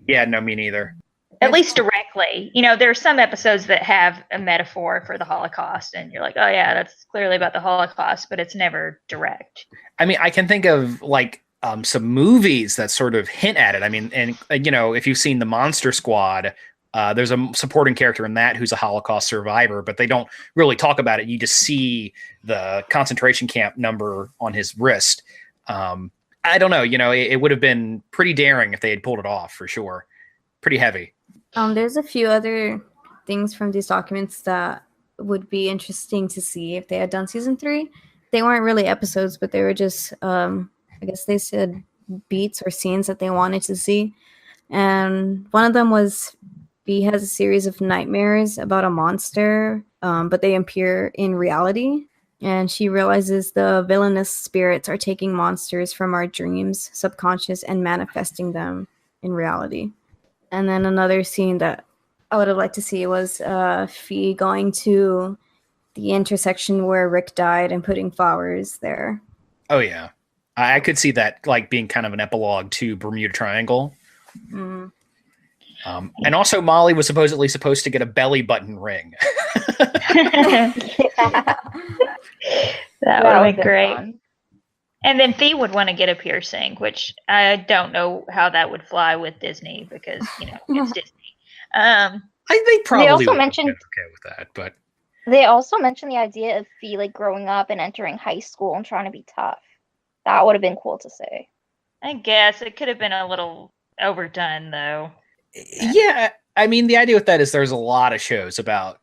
Speaker 5: Yeah, no, me neither.
Speaker 4: At least directly. There are some episodes that have a metaphor for the Holocaust, and you're like, oh yeah, that's clearly about the Holocaust, but it's never direct.
Speaker 5: I mean, I can think of some movies that sort of hint at it. I mean, and if you've seen the Monster Squad, there's a supporting character in that who's a Holocaust survivor, but they don't really talk about it. You just see the concentration camp number on his wrist. I don't know, it would have been pretty daring if they had pulled it off for sure. Pretty heavy.
Speaker 3: There's a few other things from these documents that would be interesting to see if they had done season 3. They weren't really episodes, but they were just, I guess they said beats or scenes that they wanted to see. And one of them was Bee has a series of nightmares about a monster, but they appear in reality. And she realizes the villainous spirits are taking monsters from our dreams, subconscious, and manifesting them in reality. And then another scene that I would have liked to see was Fee going to the intersection where Rick died and putting flowers there.
Speaker 5: Oh, yeah. I could see that being kind of an epilogue to Bermuda Triangle.
Speaker 3: Mm.
Speaker 5: And also Molly was supposed to get a belly button ring.
Speaker 4: That would have been great. Fun. And then Fee would want to get a piercing, which I don't know how that would fly with Disney because, it's Disney.
Speaker 5: They probably
Speaker 2: also
Speaker 5: would
Speaker 2: mentioned
Speaker 5: be okay with that, but
Speaker 2: they also mentioned the idea of Fee growing up and entering high school and trying to be tough. That would have been cool to see.
Speaker 4: I guess it could have been a little overdone, though.
Speaker 5: Yeah, I mean, the idea with that is there's a lot of shows about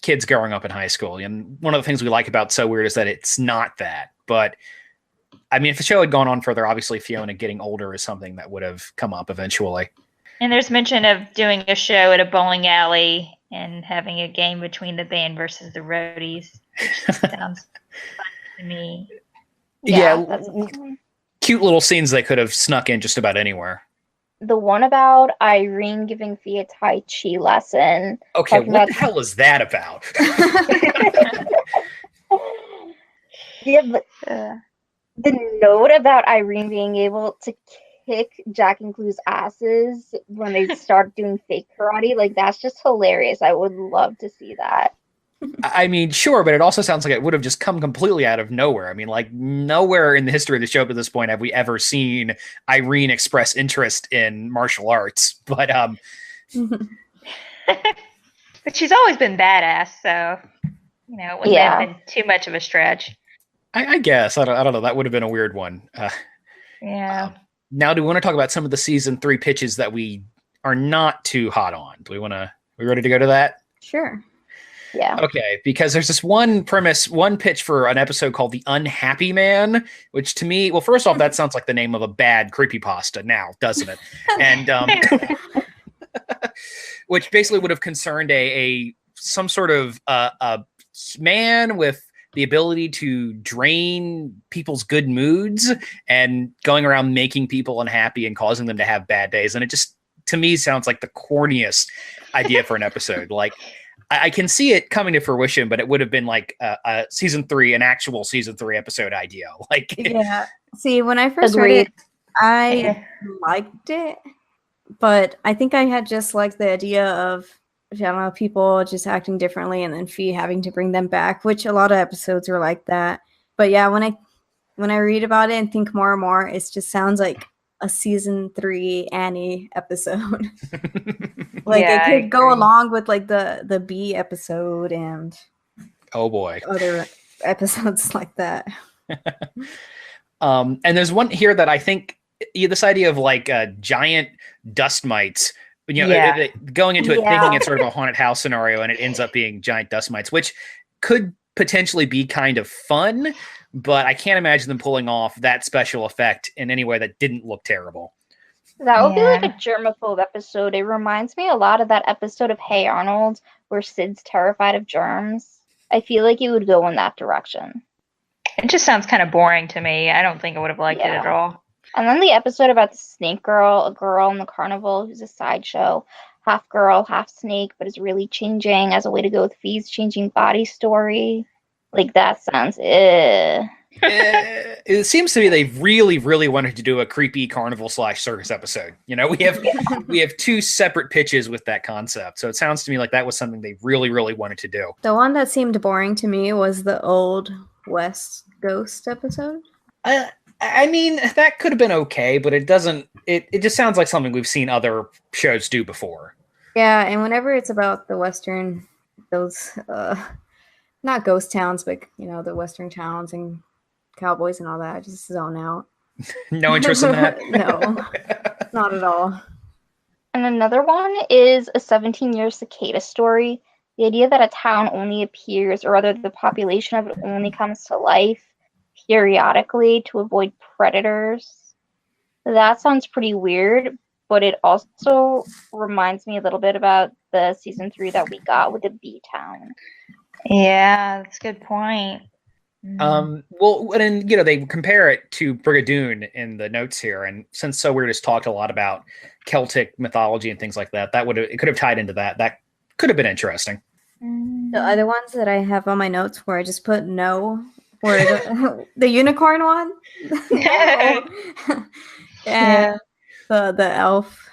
Speaker 5: kids growing up in high school. And one of the things we like about So Weird is that it's not that. But I mean, if the show had gone on further, obviously Fiona getting older is something that would have come up eventually.
Speaker 4: And there's mention of doing a show at a bowling alley and having a game between the band versus the roadies, which sounds fun to me.
Speaker 5: Yeah,
Speaker 2: that's
Speaker 5: cute little scenes they could have snuck in just about anywhere.
Speaker 2: the one about Irene giving Fee a Tai Chi lesson.
Speaker 5: Okay,
Speaker 2: talking
Speaker 5: what
Speaker 2: about-
Speaker 5: the hell is that about?
Speaker 2: Yeah, but the note about Irene being able to kick Jack and Clue's asses when they start doing fake karate, like, that's just hilarious. I would love to see that.
Speaker 5: I mean, sure, but it also sounds like it would have just come completely out of nowhere. I mean, like, nowhere in the history of the show up to this point have we ever seen Irene express interest in martial arts. But
Speaker 4: But she's always been badass, so it wouldn't have been too much of a stretch.
Speaker 5: I guess I don't know. That would have been a weird one.
Speaker 4: Yeah.
Speaker 5: Now, do we want to talk about some of the season 3 pitches that we are not too hot on? We ready to go to that?
Speaker 3: Sure.
Speaker 2: Yeah.
Speaker 5: Okay, because there's this one pitch for an episode called The Unhappy Man, which to me, well, first off, that sounds like the name of a bad creepypasta now, doesn't it? And which basically would have concerned some sort of a man with the ability to drain people's good moods and going around making people unhappy and causing them to have bad days. And it just, to me, sounds like the corniest idea for an episode. Like, I can see it coming to fruition, but it would have been like an actual season 3 episode idea. Like,
Speaker 3: yeah. See, when I first read it, I liked it, but I think I had just liked the idea of, I don't know, people just acting differently and then Fee having to bring them back, which a lot of episodes were like that. But yeah, when I read about it and think more and more, it just sounds like a season 3 Annie episode. Like, it could go along with like the B episode and
Speaker 5: oh boy,
Speaker 3: other episodes like that.
Speaker 5: And there's one here that I think this idea of like giant dust mites, going into it thinking it's sort of a haunted house scenario, and it ends up being giant dust mites, which could potentially be kind of fun, but I can't imagine them pulling off that special effect in any way that didn't look terrible.
Speaker 2: That would be like a germaphobe episode. It reminds me a lot of that episode of Hey Arnold where Sid's terrified of germs. I feel like it would go in that direction.
Speaker 4: It just sounds kind of boring to me. I don't think I would have liked it at all.
Speaker 2: And then the episode about the snake girl, a girl in the carnival who's a sideshow, half girl, half snake, but is really changing as a way to go with Fee's changing body story. Like, that sounds
Speaker 5: It seems to me they really, really wanted to do a creepy carnival / circus episode. We have 2 separate pitches with that concept. So it sounds to me like that was something they really, really wanted to do.
Speaker 3: The one that seemed boring to me was the Old West Ghost episode.
Speaker 5: I mean, that could have been okay, but it doesn't. It just sounds like something we've seen other shows do before.
Speaker 3: Yeah, and whenever it's about the Western, those not ghost towns, but the Western towns and cowboys and all that, I just zone out.
Speaker 5: No interest in that?
Speaker 3: No, not at all.
Speaker 2: And another one is a 17-year cicada story. The idea that a town only appears, or rather the population of it only comes to life periodically to avoid predators. That sounds pretty weird, but it also reminds me a little bit about the season 3 that we got with the bee town.
Speaker 4: Yeah, that's a good point.
Speaker 5: Well, and they compare it to Brigadoon in the notes here, and since So Weird has talked a lot about Celtic mythology and things like that, it could have tied into that. That could have been interesting.
Speaker 3: The other ones that I have on my notes where I just put no, were the unicorn one, and the elf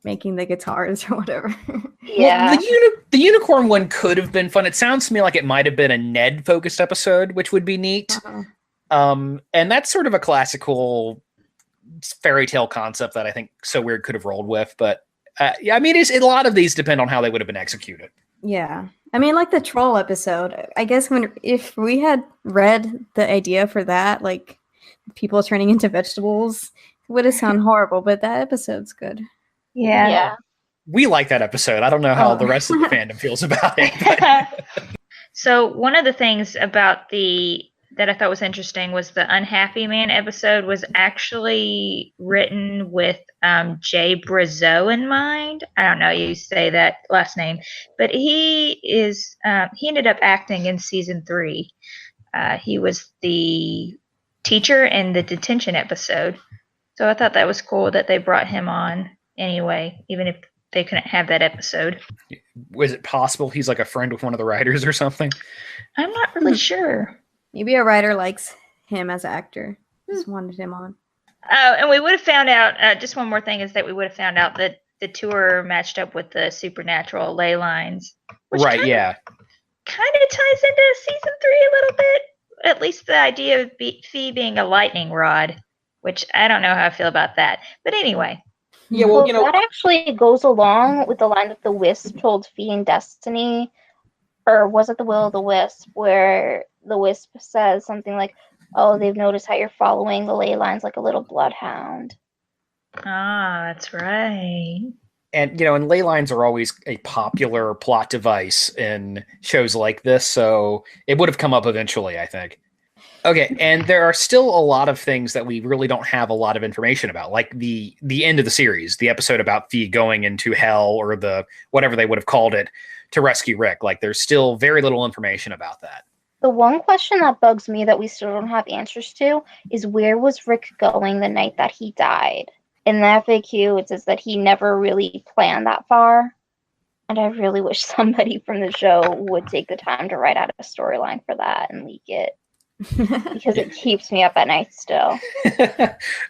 Speaker 3: making the guitars or whatever.
Speaker 2: Yeah.
Speaker 5: Well, the unicorn one could have been fun. It sounds to me like it might have been a Ned-focused episode, which would be neat. And that's sort of a classical fairy tale concept that I think So Weird could have rolled with. But I mean, a lot of these depend on how they would have been executed.
Speaker 3: Yeah. I mean, like the troll episode, I guess if we had read the idea for that, like people turning into vegetables, it would have sounded horrible, but that episode's good.
Speaker 4: Yeah.
Speaker 5: we like that episode. I don't know how the rest of the fandom feels about it. But.
Speaker 4: So one of the things about that I thought was interesting was the Unhappy Man episode was actually written with Jay Brazeau in mind. I don't know how you say that last name, but he ended up acting in season 3. He was the teacher in the detention episode. So I thought that was cool that they brought him on anyway, even if they couldn't have that episode.
Speaker 5: Was it possible he's like a friend with one of the writers or something?
Speaker 4: I'm not really sure.
Speaker 3: Maybe a writer likes him as an actor. Just wanted him on.
Speaker 4: Oh, and we would have found out, just one more thing is that we would have found out that the tour matched up with the supernatural ley lines.
Speaker 5: Right, yeah.
Speaker 4: Kind of ties into season 3 a little bit. At least the idea of Fee being a lightning rod, which I don't know how I feel about that. But anyway.
Speaker 5: Yeah, well,
Speaker 2: that actually goes along with the line that the Wisp told Fee and Destiny, or was it the Will of the Wisp, where the Wisp says something like, "Oh, they've noticed how you're following the ley lines like a little bloodhound."
Speaker 4: Ah, that's right.
Speaker 5: And, and ley lines are always a popular plot device in shows like this, so it would have come up eventually, I think. Okay, and there are still a lot of things that we really don't have a lot of information about, like the end of the series, the episode about Fee going into hell, or the whatever they would have called it, to rescue Rick. Like, there's still very little information about that.
Speaker 2: The one question that bugs me that we still don't have answers to is, where was Rick going the night that he died? In the FAQ, it says that he never really planned that far. And I really wish somebody from the show would take the time to write out a storyline for that and leak it. Because it keeps me up at night still.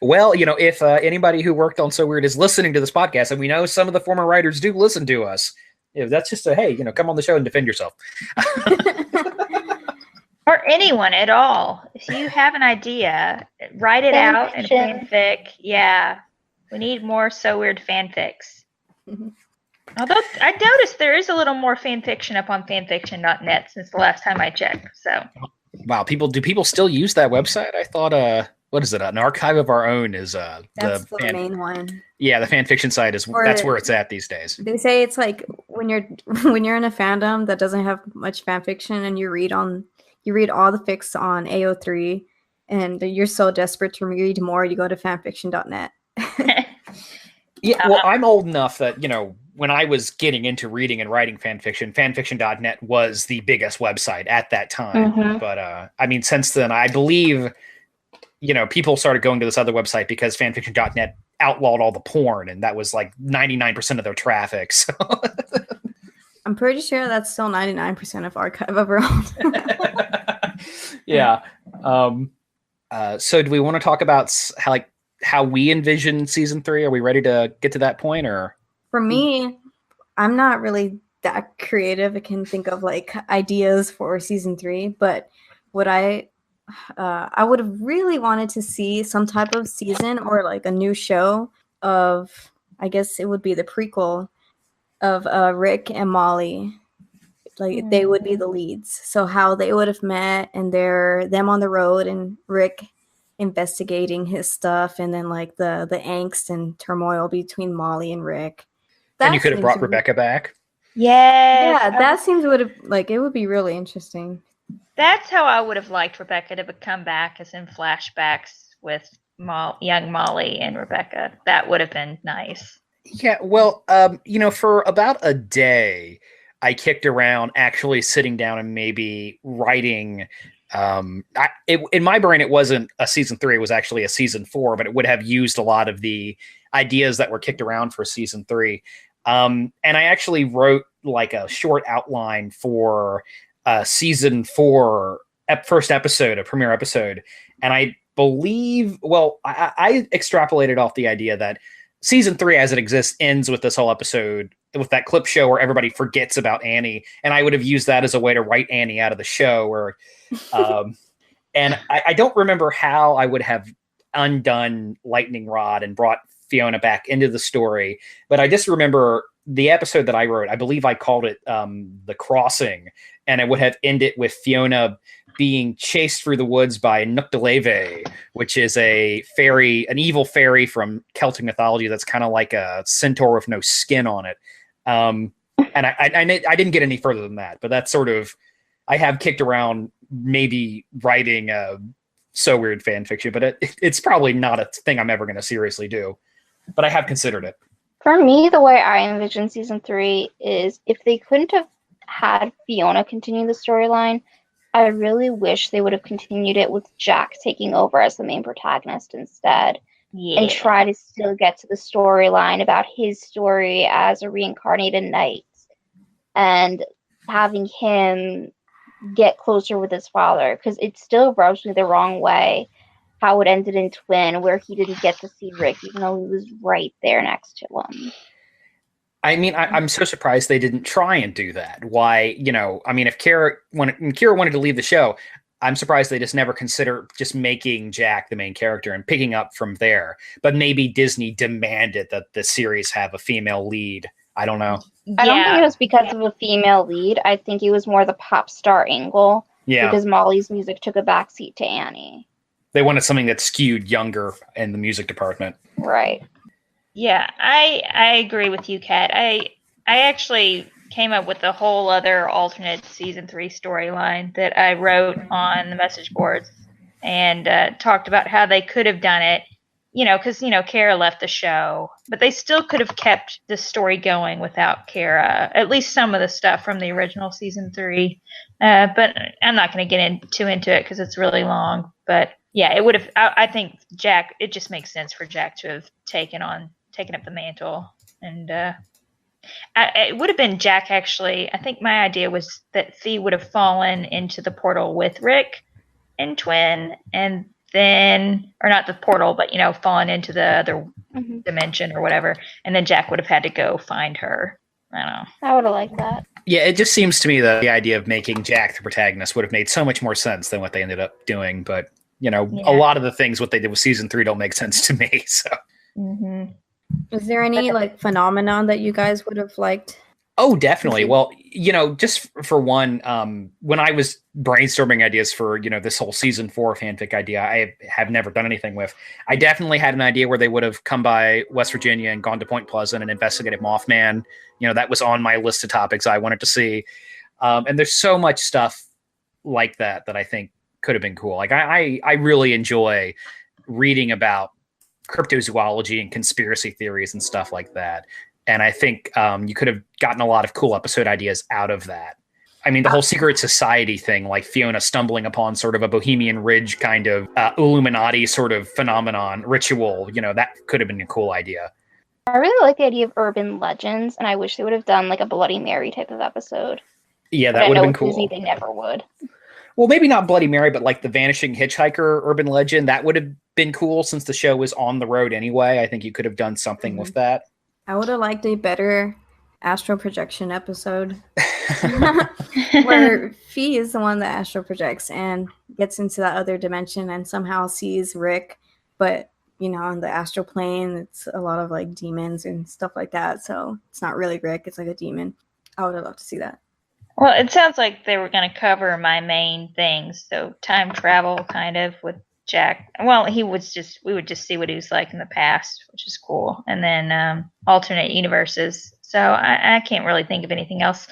Speaker 5: Well, if anybody who worked on So Weird is listening to this podcast, and we know some of the former writers do listen to us, that's just hey, come on the show and defend yourself.
Speaker 4: Or anyone at all. If you have an idea, write it out in fanfic. Yeah. We need more So Weird fanfics. Although I noticed there is a little more fanfiction up on fanfiction.net since the last time I checked. So.
Speaker 5: Wow, do people still use that website? I thought, what is it? An Archive of Our Own is
Speaker 3: that's the main one.
Speaker 5: Yeah, the fan fiction site that's where it's at these days.
Speaker 3: They say it's like when you're in a fandom that doesn't have much fan fiction, and you read all the fics on AO3, and you're so desperate to read more, you go to fanfiction.net.
Speaker 5: Yeah, well, I'm old enough that when I was getting into reading and writing fanfiction, fanfiction.net was the biggest website at that time. Mm-hmm. But since then, I believe, people started going to this other website because fanfiction.net outlawed all the porn, and that was like 99% of their traffic. So.
Speaker 3: I'm pretty sure that's still 99% of Archive of Our Own.
Speaker 5: Yeah. So do we want to talk about how we envision season 3? Are we ready to get to that point, or?
Speaker 3: For me, I'm not really that creative. I can think of ideas for season 3, but what I would have really wanted to see some type of season or a new show of, I guess it would be the prequel of Rick and Molly. They would be the leads. So how they would have met, and them on the road, and Rick investigating his stuff, and then the angst and turmoil between Molly and Rick.
Speaker 5: And you could have brought Rebecca back.
Speaker 4: Yes.
Speaker 3: Yeah, that seems it would be really interesting.
Speaker 4: That's how I would have liked Rebecca to come back, as in flashbacks with young Molly and Rebecca. That would have been nice.
Speaker 5: Yeah, well, for about a day, I kicked around actually sitting down and maybe writing. In my brain, it wasn't a season 3; it was actually a season 4. But it would have used a lot of the ideas that were kicked around for season 3. And I actually wrote a short outline for season 4, first episode, a premiere episode. And I believe, I extrapolated off the idea that season 3 as it exists ends with this whole episode, with that clip show where everybody forgets about Annie. And I would have used that as a way to write Annie out of the show. And I don't remember how I would have undone Lightning Rod and brought Fiona back into the story. But I just remember the episode that I wrote, I believe I called it The Crossing. And it would have ended with Fiona being chased through the woods by Nuktaleve, which is an evil fairy from Celtic mythology that's kind of like a centaur with no skin on it. And I didn't get any further than that, but that's sort of, I have kicked around maybe writing So Weird fan fiction, but it's probably not a thing I'm ever going to seriously do. But I have considered it.
Speaker 2: For me, the way I envision season 3 is if they couldn't have had Fiona continue the storyline, I really wish they would have continued it with Jack taking over as the main protagonist instead.
Speaker 4: Yeah.
Speaker 2: And try to still get to the storyline about his story as a reincarnated knight. And having him get closer with his father, because it still rubs me the wrong way how it ended in Twin, where he didn't get to see Rick even though he was right there next to him.
Speaker 5: I mean, I'm so surprised they didn't try and do that. Why, I mean, if Kira wanted to leave the show, I'm surprised they just never considered just making Jack the main character and picking up from there. But maybe Disney demanded that the series have a female lead. I don't know.
Speaker 2: I don't think it was because of a female lead. I think it was more the pop star angle.
Speaker 5: Yeah.
Speaker 2: Because Molly's music took a backseat to Annie.
Speaker 5: They wanted something that skewed younger in the music department.
Speaker 2: Right.
Speaker 4: Yeah, I agree with you, Kat. I actually came up with a whole other alternate season 3 storyline that I wrote on the message boards and talked about how they could have done it. Because, Kara left the show, but they still could have kept the story going without Kara, at least some of the stuff from the original season 3. But I'm not going to get too into it because it's really long. But yeah, it would have, I think Jack, it just makes sense for Jack to have taken up the mantle. And it would have been Jack, actually. I think my idea was that Fee would have fallen into the portal with Rick and Twin, and then, or not the portal, but, fallen into the other dimension or whatever. And then Jack would have had to go find her. I don't know.
Speaker 2: I would have liked that.
Speaker 5: Yeah, it just seems to me that the idea of making Jack the protagonist would have made so much more sense than what they ended up doing. But, a lot of the things, what they did with season 3 don't make sense to me. So.
Speaker 4: Mm-hmm.
Speaker 3: Is there any phenomenon that you guys would have liked?
Speaker 5: Oh, definitely. Well, just for one, when I was brainstorming ideas for, this whole season 4 fanfic idea, I have never done anything with. I definitely had an idea where they would have come by West Virginia and gone to Point Pleasant and investigated Mothman. That was on my list of topics I wanted to see. And there's so much stuff like that I think could have been cool. Like I really enjoy reading about cryptozoology and conspiracy theories and stuff like that. And I think you could have gotten a lot of cool episode ideas out of that. I mean, the whole secret society thing, like Fiona stumbling upon sort of a Bohemian Ridge kind of Illuminati sort of phenomenon, ritual, that could have been a cool idea.
Speaker 2: I really like the idea of urban legends, and I wish they would have done like a Bloody Mary type of episode.
Speaker 5: Yeah, that would have been cool.
Speaker 2: Disney, they never would.
Speaker 5: Well, maybe not Bloody Mary, but like the Vanishing Hitchhiker urban legend, that would have been cool since the show was on the road anyway. I think you could have done something with that.
Speaker 3: I would have liked a better astral projection episode where Fee is the one that astral projects and gets into that other dimension and somehow sees Rick, but on the astral plane, it's a lot of like demons and stuff like that. So it's not really Rick, it's like a demon. I would have loved to see that.
Speaker 4: Well, it sounds like they were going to cover my main things. So time travel kind of with Jack. Well, we would just see what he was like in the past, which is cool. And then alternate universes. So I can't really think of anything else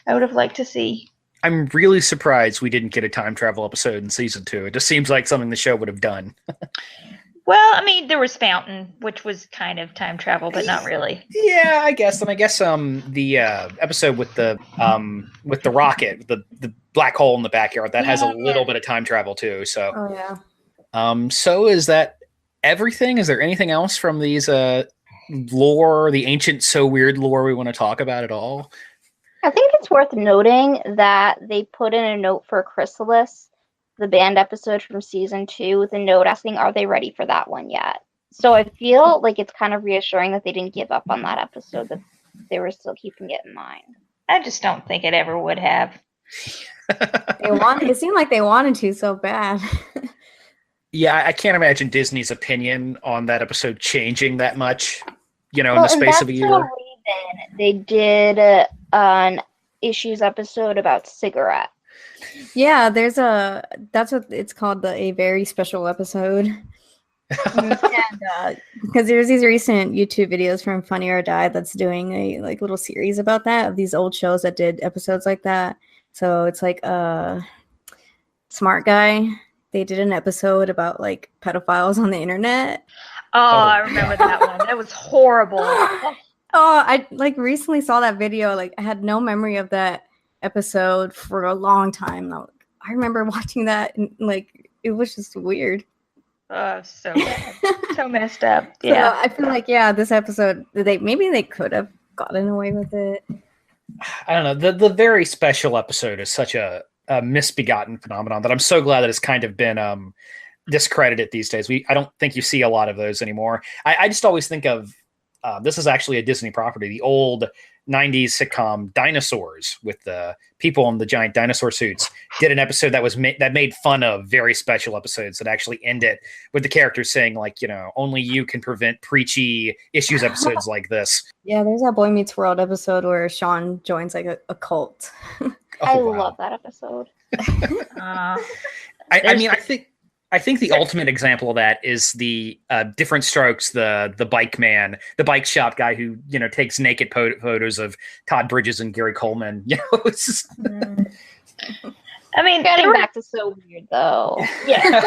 Speaker 4: I would have liked to see.
Speaker 5: I'm really surprised we didn't get a time travel episode in season 2. It just seems like something the show would have done.
Speaker 4: Well, I mean, there was Fountain, which was kind of time travel, but not really.
Speaker 5: Yeah, I guess. And I guess the episode with the rocket, the black hole in the backyard, that has a little bit of time travel too. So.
Speaker 3: Oh yeah.
Speaker 5: So is that everything? Is there anything else from these lore, the ancient So Weird lore we want to talk about at all?
Speaker 2: I think it's worth noting that they put in a note for Chrysalis, the band episode from season 2, with a note asking, are they ready for that one yet? So I feel like it's kind of reassuring that they didn't give up on that episode, that they were still keeping it in mind.
Speaker 4: I just don't think it ever would have.
Speaker 3: It seemed like they wanted to so bad.
Speaker 5: Yeah, I can't imagine Disney's opinion on that episode changing that much, in the space of a year.
Speaker 2: They did an issues episode about cigarettes.
Speaker 3: Yeah, that's what it's called, a very special episode. And because there's these recent YouTube videos from Funny or Die that's doing a like little series about that, of these old shows that did episodes like that. So it's like Smart Guy. They did an episode about like pedophiles on the internet.
Speaker 4: Oh, I remember that one. That was horrible.
Speaker 3: Oh, I like recently saw that video. Like I had no memory of that episode for a long time. I remember watching that and like it was just weird.
Speaker 4: Oh, so bad. So messed up. Yeah.
Speaker 3: So I feel like this episode they could have gotten away with it.
Speaker 5: I don't know. The very special episode is such a misbegotten phenomenon that I'm so glad that it's kind of been discredited these days. I don't think you see a lot of those anymore. I just always think of this is actually a Disney property, the old 90s sitcom Dinosaurs with the people in the giant dinosaur suits did an episode that was that made fun of very special episodes that actually ended with the characters saying like, only you can prevent preachy issues episodes like this.
Speaker 3: Yeah, there's that Boy Meets World episode where Sean joins like a cult.
Speaker 2: I love that episode.
Speaker 5: I think the ultimate example of that is the Different Strokes, the bike man, the bike shop guy who takes naked photos of Todd Bridges and Gary Coleman. It's just...
Speaker 4: I mean,
Speaker 2: getting back to So Weird though.
Speaker 4: Yeah,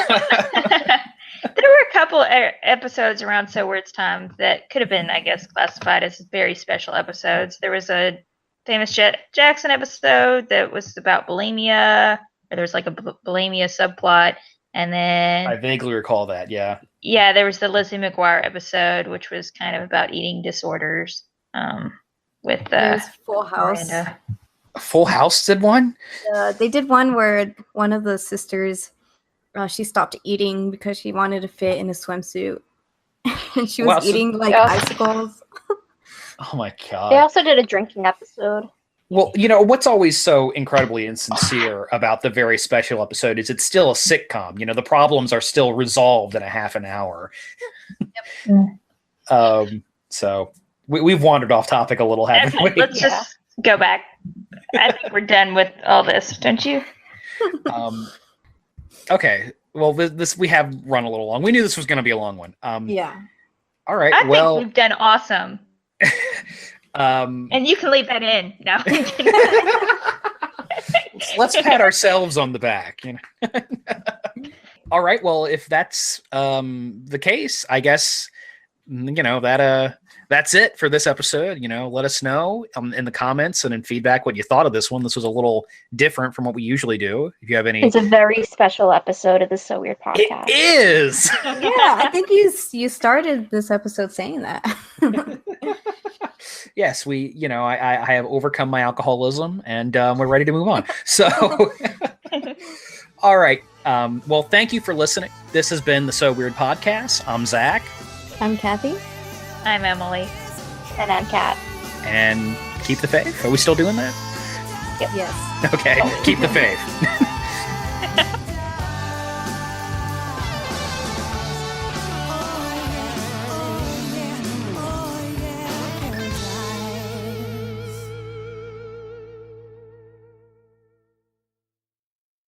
Speaker 4: there were a couple episodes around So Weird's time that could have been, I guess, classified as very special episodes. There was a famous Jackson episode that was about bulimia, or there was like a bulimia subplot. And then
Speaker 5: I vaguely recall that, yeah.
Speaker 4: Yeah, there was the Lizzie Mcguire episode, which was kind of about eating disorders. With
Speaker 3: Full House.
Speaker 4: Miranda.
Speaker 5: Full House did one?
Speaker 3: They did one where one of the sisters, she stopped eating because she wanted to fit in a swimsuit, and she was eating icicles.
Speaker 5: Oh my god!
Speaker 2: They also did a drinking episode.
Speaker 5: Well, what's always so incredibly insincere about the very special episode is it's still a sitcom. The problems are still resolved in a half an hour.
Speaker 2: Yep.
Speaker 5: So we've wandered off topic a little, haven't we?
Speaker 4: Let's just go back. I think we're done with all this, don't you?
Speaker 5: Okay. Well, this we have run a little long. We knew this was going to be a long one.
Speaker 3: Yeah.
Speaker 5: All right.
Speaker 4: I think we've done awesome. And you can leave that in. No.
Speaker 5: Let's pat ourselves on the back. All right. Well, if that's the case, I guess that's it for this episode. Let us know in the comments and in feedback what you thought of this one. This was a little different from what we usually do. If you have any,
Speaker 2: it's a very special episode of the So Weird podcast.
Speaker 5: It is.
Speaker 3: Yeah, I think you started this episode saying that.
Speaker 5: Yes, I have overcome my alcoholism and we're ready to move on. So, all right. Well, thank you for listening. This has been the So Weird podcast. I'm Zach.
Speaker 3: I'm Kathy.
Speaker 4: I'm Emily.
Speaker 2: And I'm Kat.
Speaker 5: And keep the faith. Are we still doing that?
Speaker 2: Yep.
Speaker 3: Yes.
Speaker 5: Okay. Keep the faith.